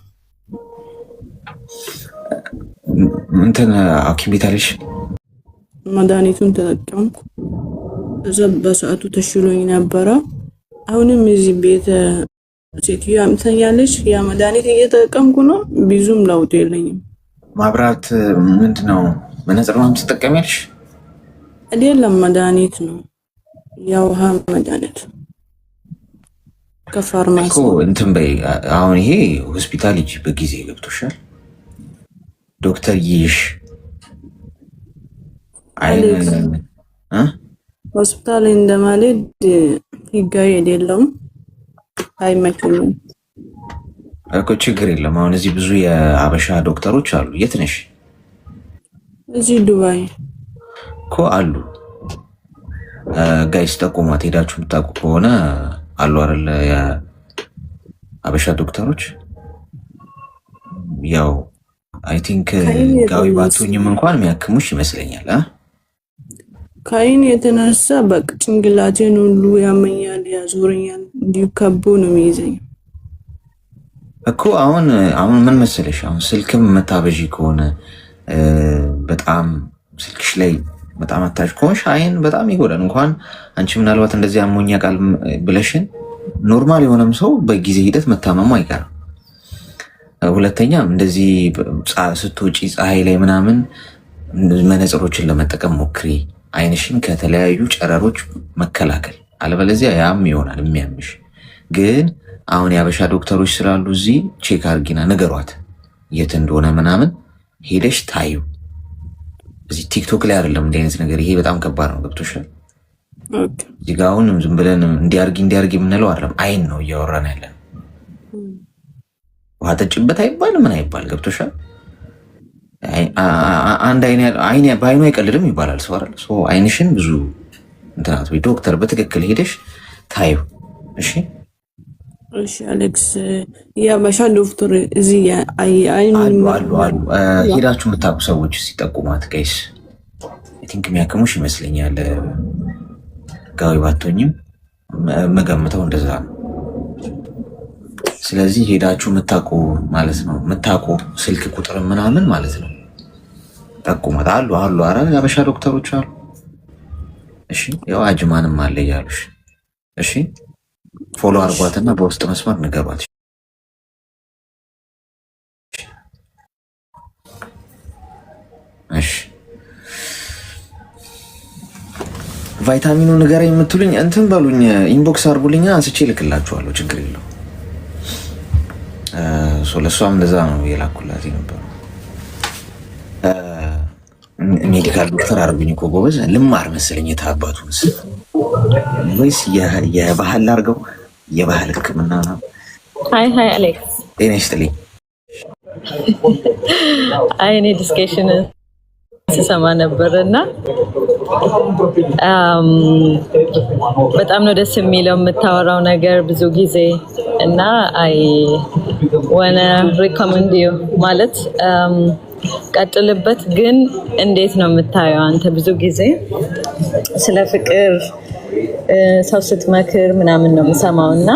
እንትን ሐኪም ቤት አለሽ? መድኃኒቱን ተጠቀምኩ። እዛ በሰዓቱ ተሽሎኝ ነበረ። አሁንም እዚህ ቤት ሴትዮ አምተኛለች። ያ መድኃኒት እየተጠቀምኩ ነው። ብዙም ለውጥ የለኝም። ማብራት ምንድነው? መነጽር ነው የምትጠቀሚያለሽ? አይደለም መድኃኒት ነው፣ የውሃ መድኃኒት ከፋርማሲ እኮ እንትን በይ። አሁን ይሄ ሆስፒታል ሂጂ፣ በጊዜ ገብቶሻል። ዶክተር ይሽ ሆስፒታል እንደማልሄድ ህጋዊ አይደለም፣ አይመችኝም እኮ። ችግር የለም። አሁን እዚህ ብዙ የአበሻ ዶክተሮች አሉ። የት ነሽ? እዚህ ዱባይ እኮ አሉ። ጋይስ ጠቁሟት፣ ሄዳችሁ የምታውቁ ከሆነ አሉ አይደል የአበሻ ዶክተሮች። ያው አይ ቲንክ ጋዊ ባትሆኝም እንኳን የሚያክሙሽ ይመስለኛል። ከአይን የተነሳ በቃ ጭንቅላቴን ሁሉ ያመኛል፣ ያዞረኛል፣ እንዲሁ ከቦ ነው የሚይዘኝ እኮ። አሁን ምን መሰለሽ፣ አሁን ስልክም መታበዢ ከሆነ በጣም ስልክሽ ላይ በጣም አታች ከሆንሽ አይን በጣም ይጎዳል። እንኳን አንቺ ምናልባት እንደዚህ አሞኛ ቃል ብለሽን ኖርማል የሆነም ሰው በጊዜ ሂደት መታመሙ አይቀርም። ሁለተኛ እንደዚህ ስትወጪ ፀሐይ ላይ ምናምን መነጽሮችን ለመጠቀም ሞክሪ። አይንሽን ከተለያዩ ጨረሮች መከላከል፣ አለበለዚያ ያም ይሆናል የሚያምሽ። ግን አሁን የአበሻ ዶክተሮች ስላሉ እዚህ ቼክ አርጊና ንገሯት የት እንደሆነ ምናምን ሄደሽ ታዩ። እዚህ ቲክቶክ ላይ አይደለም እንዲህ አይነት ነገር። ይሄ በጣም ከባድ ነው። ገብቶሻል? እዚህ ጋ አሁን ዝም ብለን እንዲያርጊ የምንለው አይደለም። አይን ነው እያወራን ያለን። ውሃ ጠጭበት አይባል ምን አይባል። ገብቶሻል? አንድ አይን በአይኑ አይቀልድም ይባላል ሰው አይደል? አይንሽን ብዙ እንትናት ወይ ዶክተር በትክክል ሄደሽ ታዩ። እሺ እሺ አሌክስ፣ የአበሻ ዶክተር እዚህ አሉ። ሄዳችሁ የምታውቁ ሰዎች ሲጠቁማት ጋይስ አይ ቲንክ የሚያክሙሽ ይመስለኛል። ጋዊ ባትሆኝም መገምተው እንደዛ ነው። ስለዚህ ሄዳችሁ የምታውቁ ማለት ነው፣ የምታውቁ ስልክ ቁጥር ምናምን ማለት ነው ጠቁማት። አሉ ኧረ የአበሻ ዶክተሮች አሉ። እሺ ያው አጅማንም አለ እያሉሽ እሺ ፎሎ አርጓትና በውስጥ መስመር ንገሯት። እሺ ቫይታሚኑ ንገረኝ የምትሉኝ እንትን በሉኝ፣ ኢንቦክስ አርጉልኛ፣ አንስቼ ልክላችኋለሁ። ችግር የለው። ለእሷም እንደዛ ነው የላኩላት የነበረው። ሜዲካል ዶክተር አርጉኝ እኮ ጎበዝ። ልማር መሰለኝ የታባቱን ወይስ የባህል ላርገው? የባህል ሕክምና ነው። ሀይ አሌክስ፣ ጤና ይስጥልኝ። እኔ ዲስኬሽን ስሰማ ነበር እና በጣም ነው ደስ የሚለው የምታወራው ነገር ብዙ ጊዜ እና አይ ዋና ሪኮመንድ ዩ ማለት ቀጥልበት። ግን እንዴት ነው የምታየው አንተ? ብዙ ጊዜ ስለ ፍቅር ሰው ስትመክር ምናምን ነው የምሰማው እና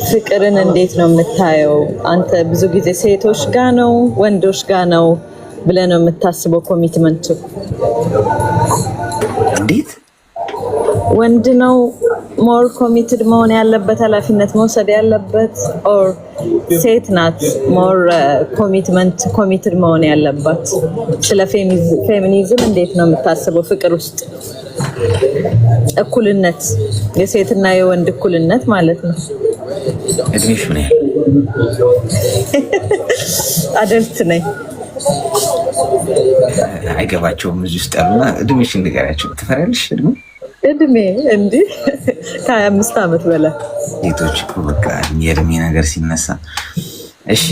ፍቅርን እንዴት ነው የምታየው አንተ? ብዙ ጊዜ ሴቶች ጋር ነው ወንዶች ጋር ነው ብለህ ነው የምታስበው ኮሚትመንቱ? እንዴት ወንድ ነው ሞር ኮሚትድ መሆን ያለበት ኃላፊነት መውሰድ ያለበት ኦር ሴት ናት ሞር ኮሚትድ መሆን ያለባት? ስለ ፌሚኒዝም እንዴት ነው የምታስበው? ፍቅር ውስጥ እኩልነት፣ የሴትና የወንድ እኩልነት ማለት ነው። እድሜሽ ምን ያህል? አደልት ነኝ። አይገባቸውም እዚህ ውስጥ ያሉና እድሜሽን ንገሪያቸው። ትፈሪያለሽ? እድሜ እንዴ ከ25 ዓመት በላይ ሴቶች እኮ በቃ የእድሜ ነገር ሲነሳ እሺ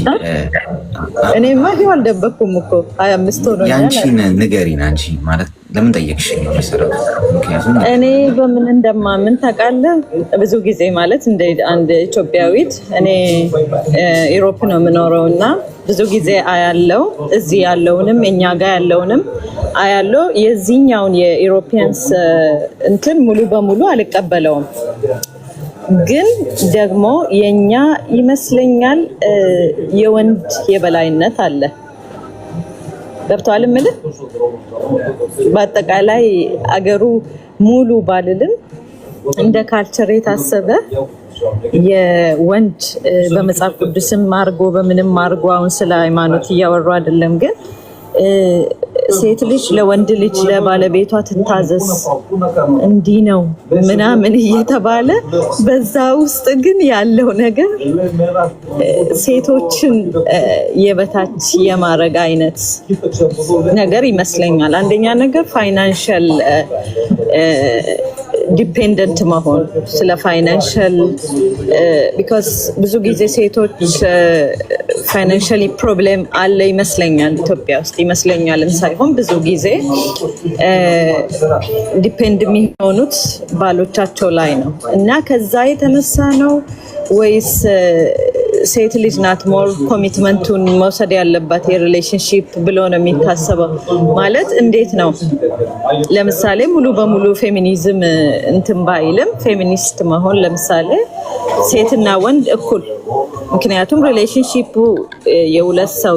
እኔማ ይኸው አልደበኩም እኮ 25 ሆኖኛል። ያንቺን ንገሪን። አንቺ ማለት ለምን ጠየቅሽ ነው መሰረቱ? ምክንያቱም እኔ በምን እንደማምን ታውቃለህ? ብዙ ጊዜ ማለት እንደ አንድ ኢትዮጵያዊት እኔ ዩሮፕ ነው የምኖረው እና ብዙ ጊዜ አያለው እዚህ ያለውንም እኛ ጋር ያለውንም አያለው። የዚህኛውን የኢሮፒያንስ እንትን ሙሉ በሙሉ አልቀበለውም፣ ግን ደግሞ የኛ ይመስለኛል የወንድ የበላይነት አለ። ገብቷል እምልህ? በአጠቃላይ አገሩ ሙሉ ባልልም እንደ ካልቸር የታሰበ የወንድ በመጽሐፍ ቅዱስም አርጎ በምንም አርጎ አሁን ስለ ሃይማኖት እያወሩ አይደለም፣ ግን ሴት ልጅ ለወንድ ልጅ ለባለቤቷ ትታዘዝ እንዲህ ነው ምናምን እየተባለ በዛ ውስጥ ግን ያለው ነገር ሴቶችን የበታች የማረግ አይነት ነገር ይመስለኛል። አንደኛ ነገር ፋይናንሻል ዲፔንደንት መሆን ስለ ፋይናንሻል ቢካዝ ብዙ ጊዜ ሴቶች ፋይናንሻሊ ፕሮብሌም አለ ይመስለኛል ኢትዮጵያ ውስጥ ይመስለኛልም ሳይሆን ብዙ ጊዜ ዲፔንድ የሚሆኑት ባሎቻቸው ላይ ነው እና ከዛ የተነሳ ነው ወይስ ሴት ልጅ ናት ሞር ኮሚትመንቱን መውሰድ ያለባት የሪሌሽንሺፕ ብሎ ነው የሚታሰበው? ማለት እንዴት ነው? ለምሳሌ ሙሉ በሙሉ ፌሚኒዝም እንትን ባይልም ፌሚኒስት መሆን ለምሳሌ ሴትና ወንድ እኩል፣ ምክንያቱም ሪሌሽንሺፑ የሁለት ሰው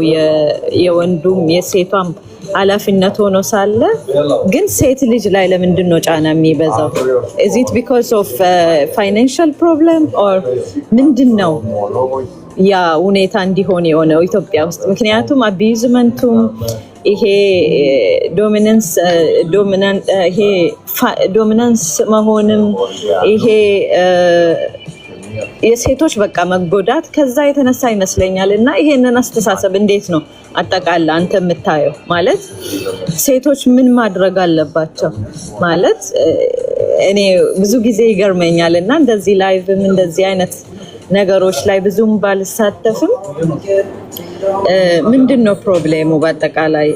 የወንዱም የሴቷም ኃላፊነት ሆኖ ሳለ ግን ሴት ልጅ ላይ ለምንድን ነው ጫና የሚበዛው? is it because of financial problem or ምንድን ነው ያ ሁኔታ እንዲሆን የሆነው ኢትዮጵያ ውስጥ? ምክንያቱም አቢዩዝመንቱም ይሄ ዶሚናንስ መሆንም ይሄ የሴቶች በቃ መጎዳት ከዛ የተነሳ ይመስለኛል። እና ይሄንን አስተሳሰብ እንዴት ነው አጠቃላ አንተ የምታየው? ማለት ሴቶች ምን ማድረግ አለባቸው? ማለት እኔ ብዙ ጊዜ ይገርመኛል እና እንደዚህ ላይቭም እንደዚህ አይነት ነገሮች ላይ ብዙም ባልሳተፍም ምንድን ነው ፕሮብሌሙ? በአጠቃላይ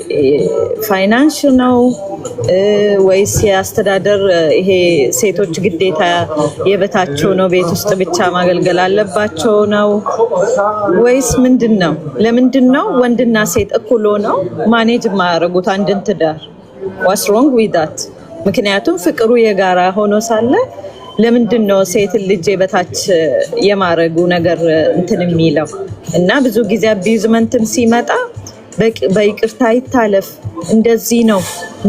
ፋይናንስ ነው ወይስ የአስተዳደር ይሄ ሴቶች ግዴታ የበታቸው ነው ቤት ውስጥ ብቻ ማገልገል አለባቸው ነው ወይስ ምንድን ነው? ለምንድን ነው ወንድና ሴት እኩል ሆነው ማኔጅ የማያደርጉት አንድን ትዳር? ዋትስ ሮንግ ዊዝ ዳት? ምክንያቱም ፍቅሩ የጋራ ሆኖ ሳለ ለምንድን ነው ሴት ልጅ በታች የማረጉ ነገር እንትን የሚለው? እና ብዙ ጊዜ አቢዩዝመንትም ሲመጣ በይቅርታ ይታለፍ እንደዚህ ነው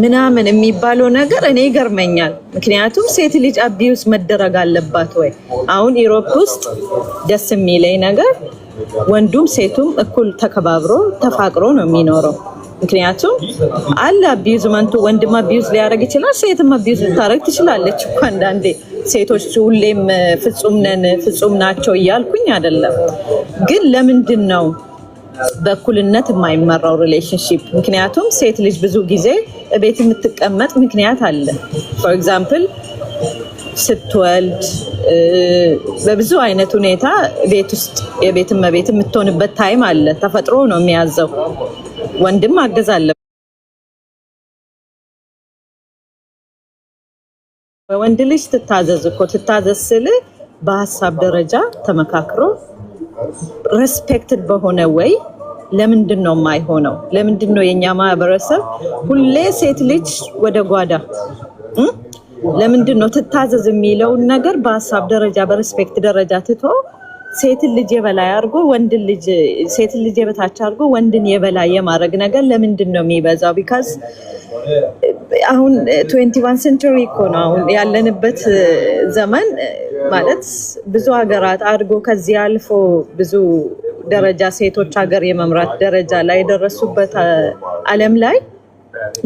ምናምን የሚባለው ነገር እኔ ይገርመኛል። ምክንያቱም ሴት ልጅ አቢዩዝ መደረግ አለባት ወይ? አሁን ኢሮፕ ውስጥ ደስ የሚለኝ ነገር ወንዱም ሴቱም እኩል ተከባብሮ ተፋቅሮ ነው የሚኖረው። ምክንያቱም አለ አቢዩዝመንቱ፣ ወንድም አቢዩዝ ሊያደርግ ይችላል፣ ሴትም አቢዩዝ ልታደርግ ትችላለች እኮ አንዳንዴ። ሴቶች ሁሌም ፍጹም ናቸው እያልኩኝ አይደለም፣ ግን ለምንድን ነው በእኩልነት የማይመራው ሪሌሽንሺፕ? ምክንያቱም ሴት ልጅ ብዙ ጊዜ ቤት የምትቀመጥ ምክንያት አለ። ፎር ኤግዛምፕል ስትወልድ በብዙ አይነት ሁኔታ ቤት ውስጥ የቤት እመቤት የምትሆንበት ታይም አለ። ተፈጥሮ ነው የሚያዘው። ወንድም ማገዝ አለ። በወንድ ልጅ ትታዘዝ እኮ ትታዘዝ ስል በሀሳብ ደረጃ ተመካክሮ ሬስፔክትድ በሆነ ወይ ለምንድን ነው የማይሆነው? ለምንድን ነው የኛ ማህበረሰብ ሁሌ ሴት ልጅ ወደ ጓዳ ለምንድን ነው ትታዘዝ የሚለውን ነገር በሀሳብ ደረጃ በሪስፔክት ደረጃ ትቶ ሴትን ልጅ የበላይ አድርጎ ወንድን ልጅ ሴትን ልጅ የበታች አድርጎ ወንድን የበላይ የማድረግ ነገር ለምንድን ነው የሚበዛው? ቢካዝ አሁን 21 ሴንቸሪ እኮ ነው አሁን ያለንበት ዘመን ማለት ብዙ ሀገራት አድጎ ከዚህ አልፎ ብዙ ደረጃ ሴቶች ሀገር የመምራት ደረጃ ላይ የደረሱበት ዓለም ላይ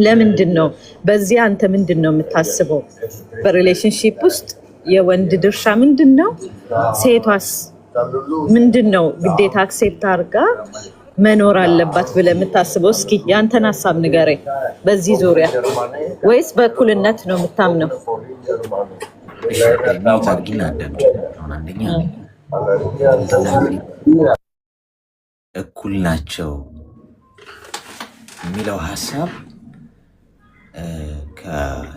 ለምንድን ነው በዚህ አንተ ምንድን ነው የምታስበው? በሪሌሽንሺፕ ውስጥ የወንድ ድርሻ ምንድን ነው? ሴቷስ ምንድን ነው ግዴታ አክሴፕት አድርጋ መኖር አለባት ብለህ የምታስበው? እስኪ ያንተን ሀሳብ ንገረኝ በዚህ ዙሪያ። ወይስ በእኩልነት ነው የምታምነው? እኩል ናቸው የሚለው ሀሳብ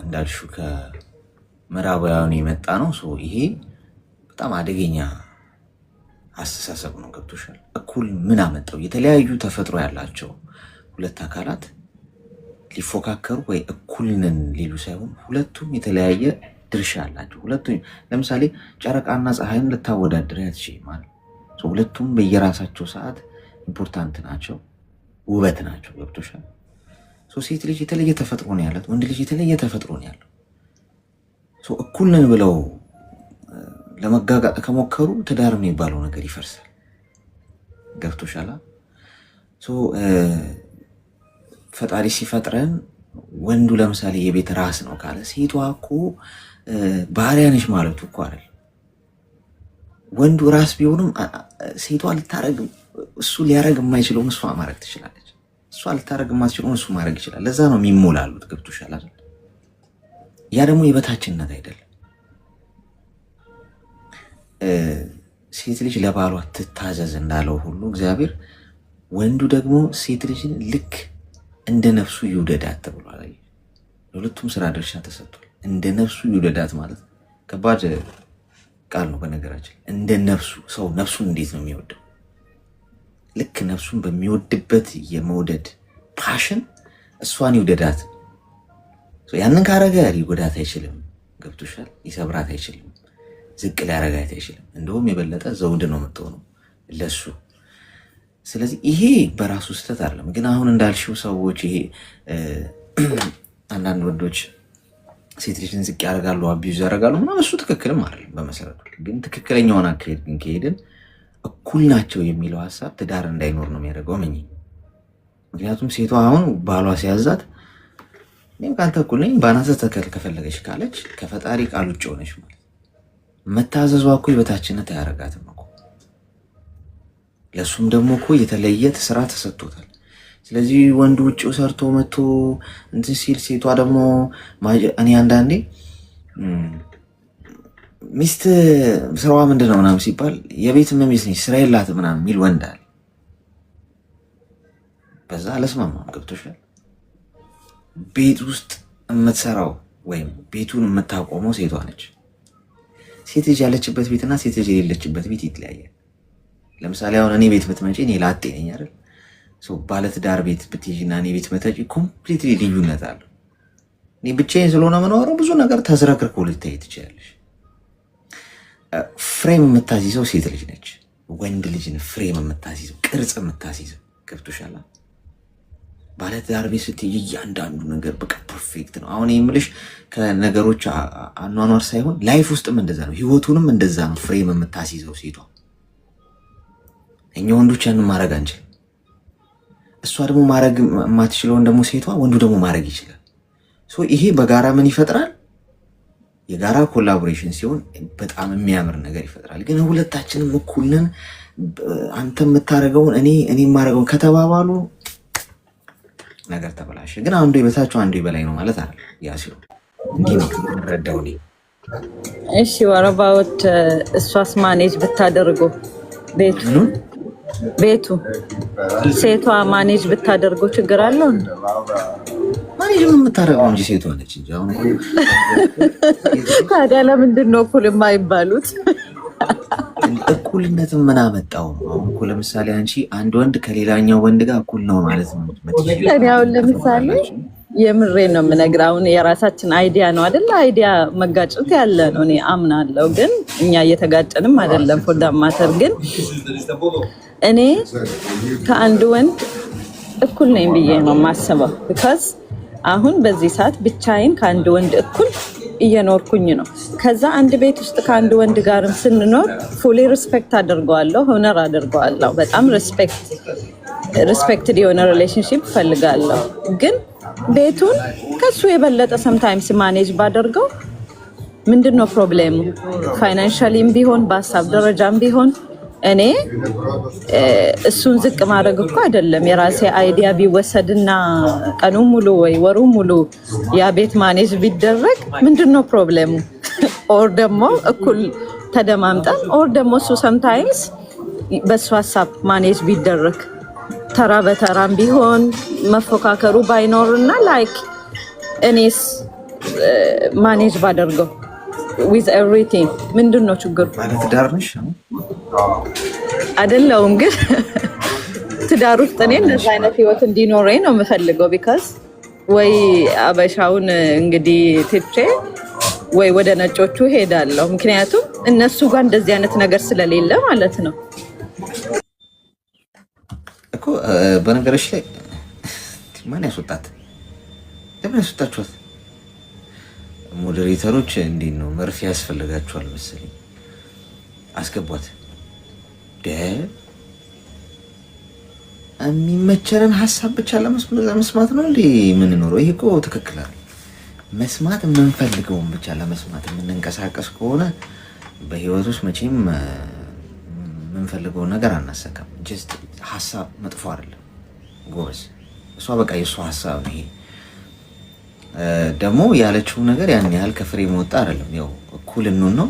እንዳልሽው ከምዕራባውያን የመጣ ነው። ይሄ በጣም አደገኛ አስተሳሰብ ነው። ገብቶሻል? እኩል ምን አመጣው? የተለያዩ ተፈጥሮ ያላቸው ሁለት አካላት ሊፎካከሩ ወይ እኩል ነን ሊሉ ሳይሆን ሁለቱም የተለያየ ድርሻ አላቸው። ሁለቱም ለምሳሌ ጨረቃና ፀሐይን ልታወዳድር አትችይም ማለት ነው። ሁለቱም በየራሳቸው ሰዓት ኢምፖርታንት ናቸው፣ ውበት ናቸው። ገብቶሻል? ሴት ልጅ የተለየ ተፈጥሮ ነው ያላት፣ ወንድ ልጅ የተለየ ተፈጥሮ ነው ያለው። እኩል ነን ብለው ለመጋጋጥ ከሞከሩ ትዳር የሚባለው ነገር ይፈርሳል። ገብቶሻል? ፈጣሪ ሲፈጥረን ወንዱ ለምሳሌ የቤት ራስ ነው ካለ ሴቷ እኮ ባሪያ ነች ማለቱ እኮ አይደል። ወንዱ ራስ ቢሆንም ሴቷ ልታረግ እሱ ሊያረግ የማይችለውን እሷ ማድረግ ትችላለች። እሷ ልታረግ የማትችለውን እሱ ማድረግ ይችላል። ለዛ ነው የሚሞላሉት። ገብቶሻል አይደል? ያ ደግሞ የበታችነት አይደለም። ሴት ልጅ ለባሏ ትታዘዝ እንዳለው ሁሉ እግዚአብሔር ወንዱ ደግሞ ሴት ልጅን ልክ እንደ ነፍሱ ይውደዳት ተብሏል። ለሁለቱም ስራ ድርሻ ተሰጥቷል። እንደ ነፍሱ ይውደዳት ማለት ከባድ ቃል ነው። በነገራችን እንደ ነፍሱ ሰው ነፍሱን እንዴት ነው የሚወደው? ልክ ነፍሱን በሚወድበት የመውደድ ፓሽን እሷን ይውደዳት። ያንን ካረገ ሊጎዳት አይችልም። ገብቶሻል? ሊሰብራት አይችልም። ዝቅ ሊያረጋት አይችልም። እንደውም የበለጠ ዘውድ ነው የምትሆነው ለሱ። ስለዚህ ይሄ በራሱ ስህተት አይደለም። ግን አሁን እንዳልሽው ሰዎች ይሄ አንዳንድ ወንዶች ሴት ልጅን ዝቅ ያደርጋሉ፣ አቢዩዝ ያደርጋሉ ምናምን፣ እሱ ትክክልም አይደለም በመሰረቱ። ግን ትክክለኛውን አካሄድ ግን ከሄድን እኩል ናቸው የሚለው ሀሳብ ትዳር እንዳይኖር ነው የሚያደርገው። ምክንያቱም ሴቷ አሁን ባሏ ሲያዛት እኔም ከአንተ እኩል ነኝ በአናተ ተከል ከፈለገች ካለች ከፈጣሪ ቃል ውጭ ሆነች ማለት መታዘዟ እኮ የበታችነት አያረጋትም እኮ። ለሱም ደግሞ እኮ የተለየ ስራ ተሰጥቶታል። ስለዚህ ወንዱ ውጭው ሰርቶ መጥቶ እንትን ሲል ሴቷ ደግሞ እኔ አንዳንዴ ሚስት ስራዋ ምንድን ነው ምናምን ሲባል የቤት እመቤት ነች ስራ የላትም ምናምን የሚል ወንድ አለ። በዛ አለስማማም። ገብቶሻል? ቤት ውስጥ የምትሰራው ወይም ቤቱን የምታቆመው ሴቷ ነች። ሴት ልጅ ያለችበት ቤትና ሴት ልጅ የሌለችበት ቤት ይለያያል። ለምሳሌ አሁን እኔ ቤት ብትመጪ እኔ ላጤ ነኝ አይደል? ባለትዳር ቤት ብትይዥና እኔ ቤት መጠጪ ኮምፕሊትሊ ልዩነት አለው። እኔ ብቻዬን ስለሆነ የምኖረው ብዙ ነገር ተዝረክርኮ ልታይ ትችላለች። ፍሬም የምታስይዘው ሴት ልጅ ነች። ወንድ ልጅን ፍሬም የምታስይዘው ቅርጽ የምታስይዘው። ገብቶሻል? ባለትዳር ቤት ስትይ እያንዳንዱ ነገር በቃ ፐርፌክት ነው። አሁን የምልሽ ከነገሮች አኗኗር ሳይሆን ላይፍ ውስጥም እንደዛ ነው። ህይወቱንም እንደዛ ነው ፍሬም የምታስይዘው ሴቷ። እኛ ወንዶች ያንን ማድረግ አንችልም። እሷ ደግሞ ማድረግ የማትችለውን ደግሞ ሴቷ ወንዱ ደግሞ ማድረግ ይችላል። ይሄ በጋራ ምን ይፈጥራል? የጋራ ኮላቦሬሽን ሲሆን በጣም የሚያምር ነገር ይፈጥራል። ግን ሁለታችንም እኩል ነን፣ አንተ የምታደርገውን እኔ የማደርገውን ከተባባሉ ነገር ተበላሸ። ግን አንዱ የበታቸው አንዱ የበላይ ነው ማለት አይደል? ያ ሲሆን እንዲህ ነው የምንረዳው እኔ። እሺ ወረባዎት እሷስ ማኔጅ ብታደርጉ ቤቱ ሴቷ ማኔጅ ብታደርጉ ችግር አለው? ማኔጅ የምታደርገው እንጂ ሴቷ ነች እንጂ። አሁን ታዲያ ለምንድን ነው እኩል የማይባሉት? እኩልነት ምን አመጣው? አሁን እኮ ለምሳሌ አንቺ አንድ ወንድ ከሌላኛው ወንድ ጋር እኩል ነው ማለት ነው። እኔ አሁን ለምሳሌ የምሬን ነው የምነግርህ። አሁን የራሳችን አይዲያ ነው አይደል? አይዲያ መጋጨት ያለ ነው፣ እኔ አምናለሁ። ግን እኛ እየተጋጨንም አይደለም። ፎር ዳት ማተር ግን እኔ ከአንድ ወንድ እኩል ነኝ ብዬ ነው የማስበው። ቢካዝ አሁን በዚህ ሰዓት ብቻዬን ከአንድ ወንድ እኩል እየኖርኩኝ ነው። ከዛ አንድ ቤት ውስጥ ከአንድ ወንድ ጋርም ስንኖር ፉሊ ሪስፔክት አድርገዋለሁ፣ ሆነር አድርገዋለሁ። በጣም ሪስፔክትድ የሆነ ሪሌሽንሺፕ እፈልጋለሁ። ግን ቤቱን ከሱ የበለጠ ሰምታይምስ ማኔጅ ባደርገው ምንድነው ፕሮብሌሙ? ፋይናንሻሊም ቢሆን በሀሳብ ደረጃም ቢሆን እኔ እሱን ዝቅ ማድረግ እኮ አይደለም። የራሴ አይዲያ ቢወሰድና ቀኑን ሙሉ ወይ ወሩን ሙሉ ያ ቤት ማኔጅ ቢደረግ ምንድነው ፕሮብሌሙ? ኦር ደግሞ እኩል ተደማምጠን ኦር ደግሞ እሱ ሰምታይምስ በሱ ሀሳብ ማኔጅ ቢደረግ ተራ በተራም ቢሆን መፎካከሩ ባይኖርና ላይክ እኔስ ማኔጅ ባደርገው with everything ምንድነው ችግሩ? ማለት ትዳር ነሽ አይደለሁም፣ ግን ትዳር ውስጥ እኔ እንደዛ አይነት ህይወት እንዲኖረኝ ነው የምፈልገው። ቢካዝ ወይ አበሻውን እንግዲህ ትቼ ወይ ወደ ነጮቹ ሄዳለሁ። ምክንያቱም እነሱ ጋር እንደዚህ አይነት ነገር ስለሌለ ማለት ነው እኮ። በነገርሽ ላይ ማን ያስወጣት? ለምን ያስወጣችኋት? ሞዴሬተሮች እንዴት ነው መርፌ ያስፈልጋቸዋል መሰለኝ። አስገቧት። የሚመቸንን ሀሳብ ብቻ ለመስማት ነው እንዴ የምንኖረው? ይሄ እኮ ትክክል አይደል። መስማት የምንፈልገውን ብቻ ለመስማት የምንንቀሳቀስ ከሆነ በህይወት ውስጥ መቼም የምንፈልገውን ነገር አናሰካም። ጀስት ሀሳብ መጥፎ አይደለም ጎበዝ። እሷ በቃ የእሷ ሀሳብ ነው ይሄ። ደግሞ ያለችው ነገር ያን ያህል ከፍሬ መወጣ አይደለም። ያው እኩል እንሆን ነው፣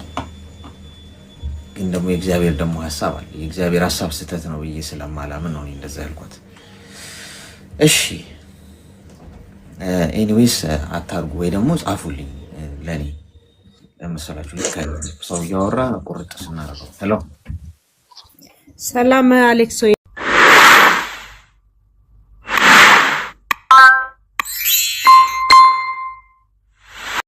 ግን ደግሞ የእግዚአብሔር ደግሞ ሀሳብ አለ። የእግዚአብሔር ሀሳብ ስህተት ነው ብዬ ስለማላምን ነው እንደዛ ያልኳት። እሺ ኤኒዌይስ አታርጉ ወይ ደግሞ ጻፉልኝ ለኔ ለምሳላችሁ። ልክ ሰው እያወራ ቁርጥ ስናደርገው ሄሎ ሰላም አሌክሶ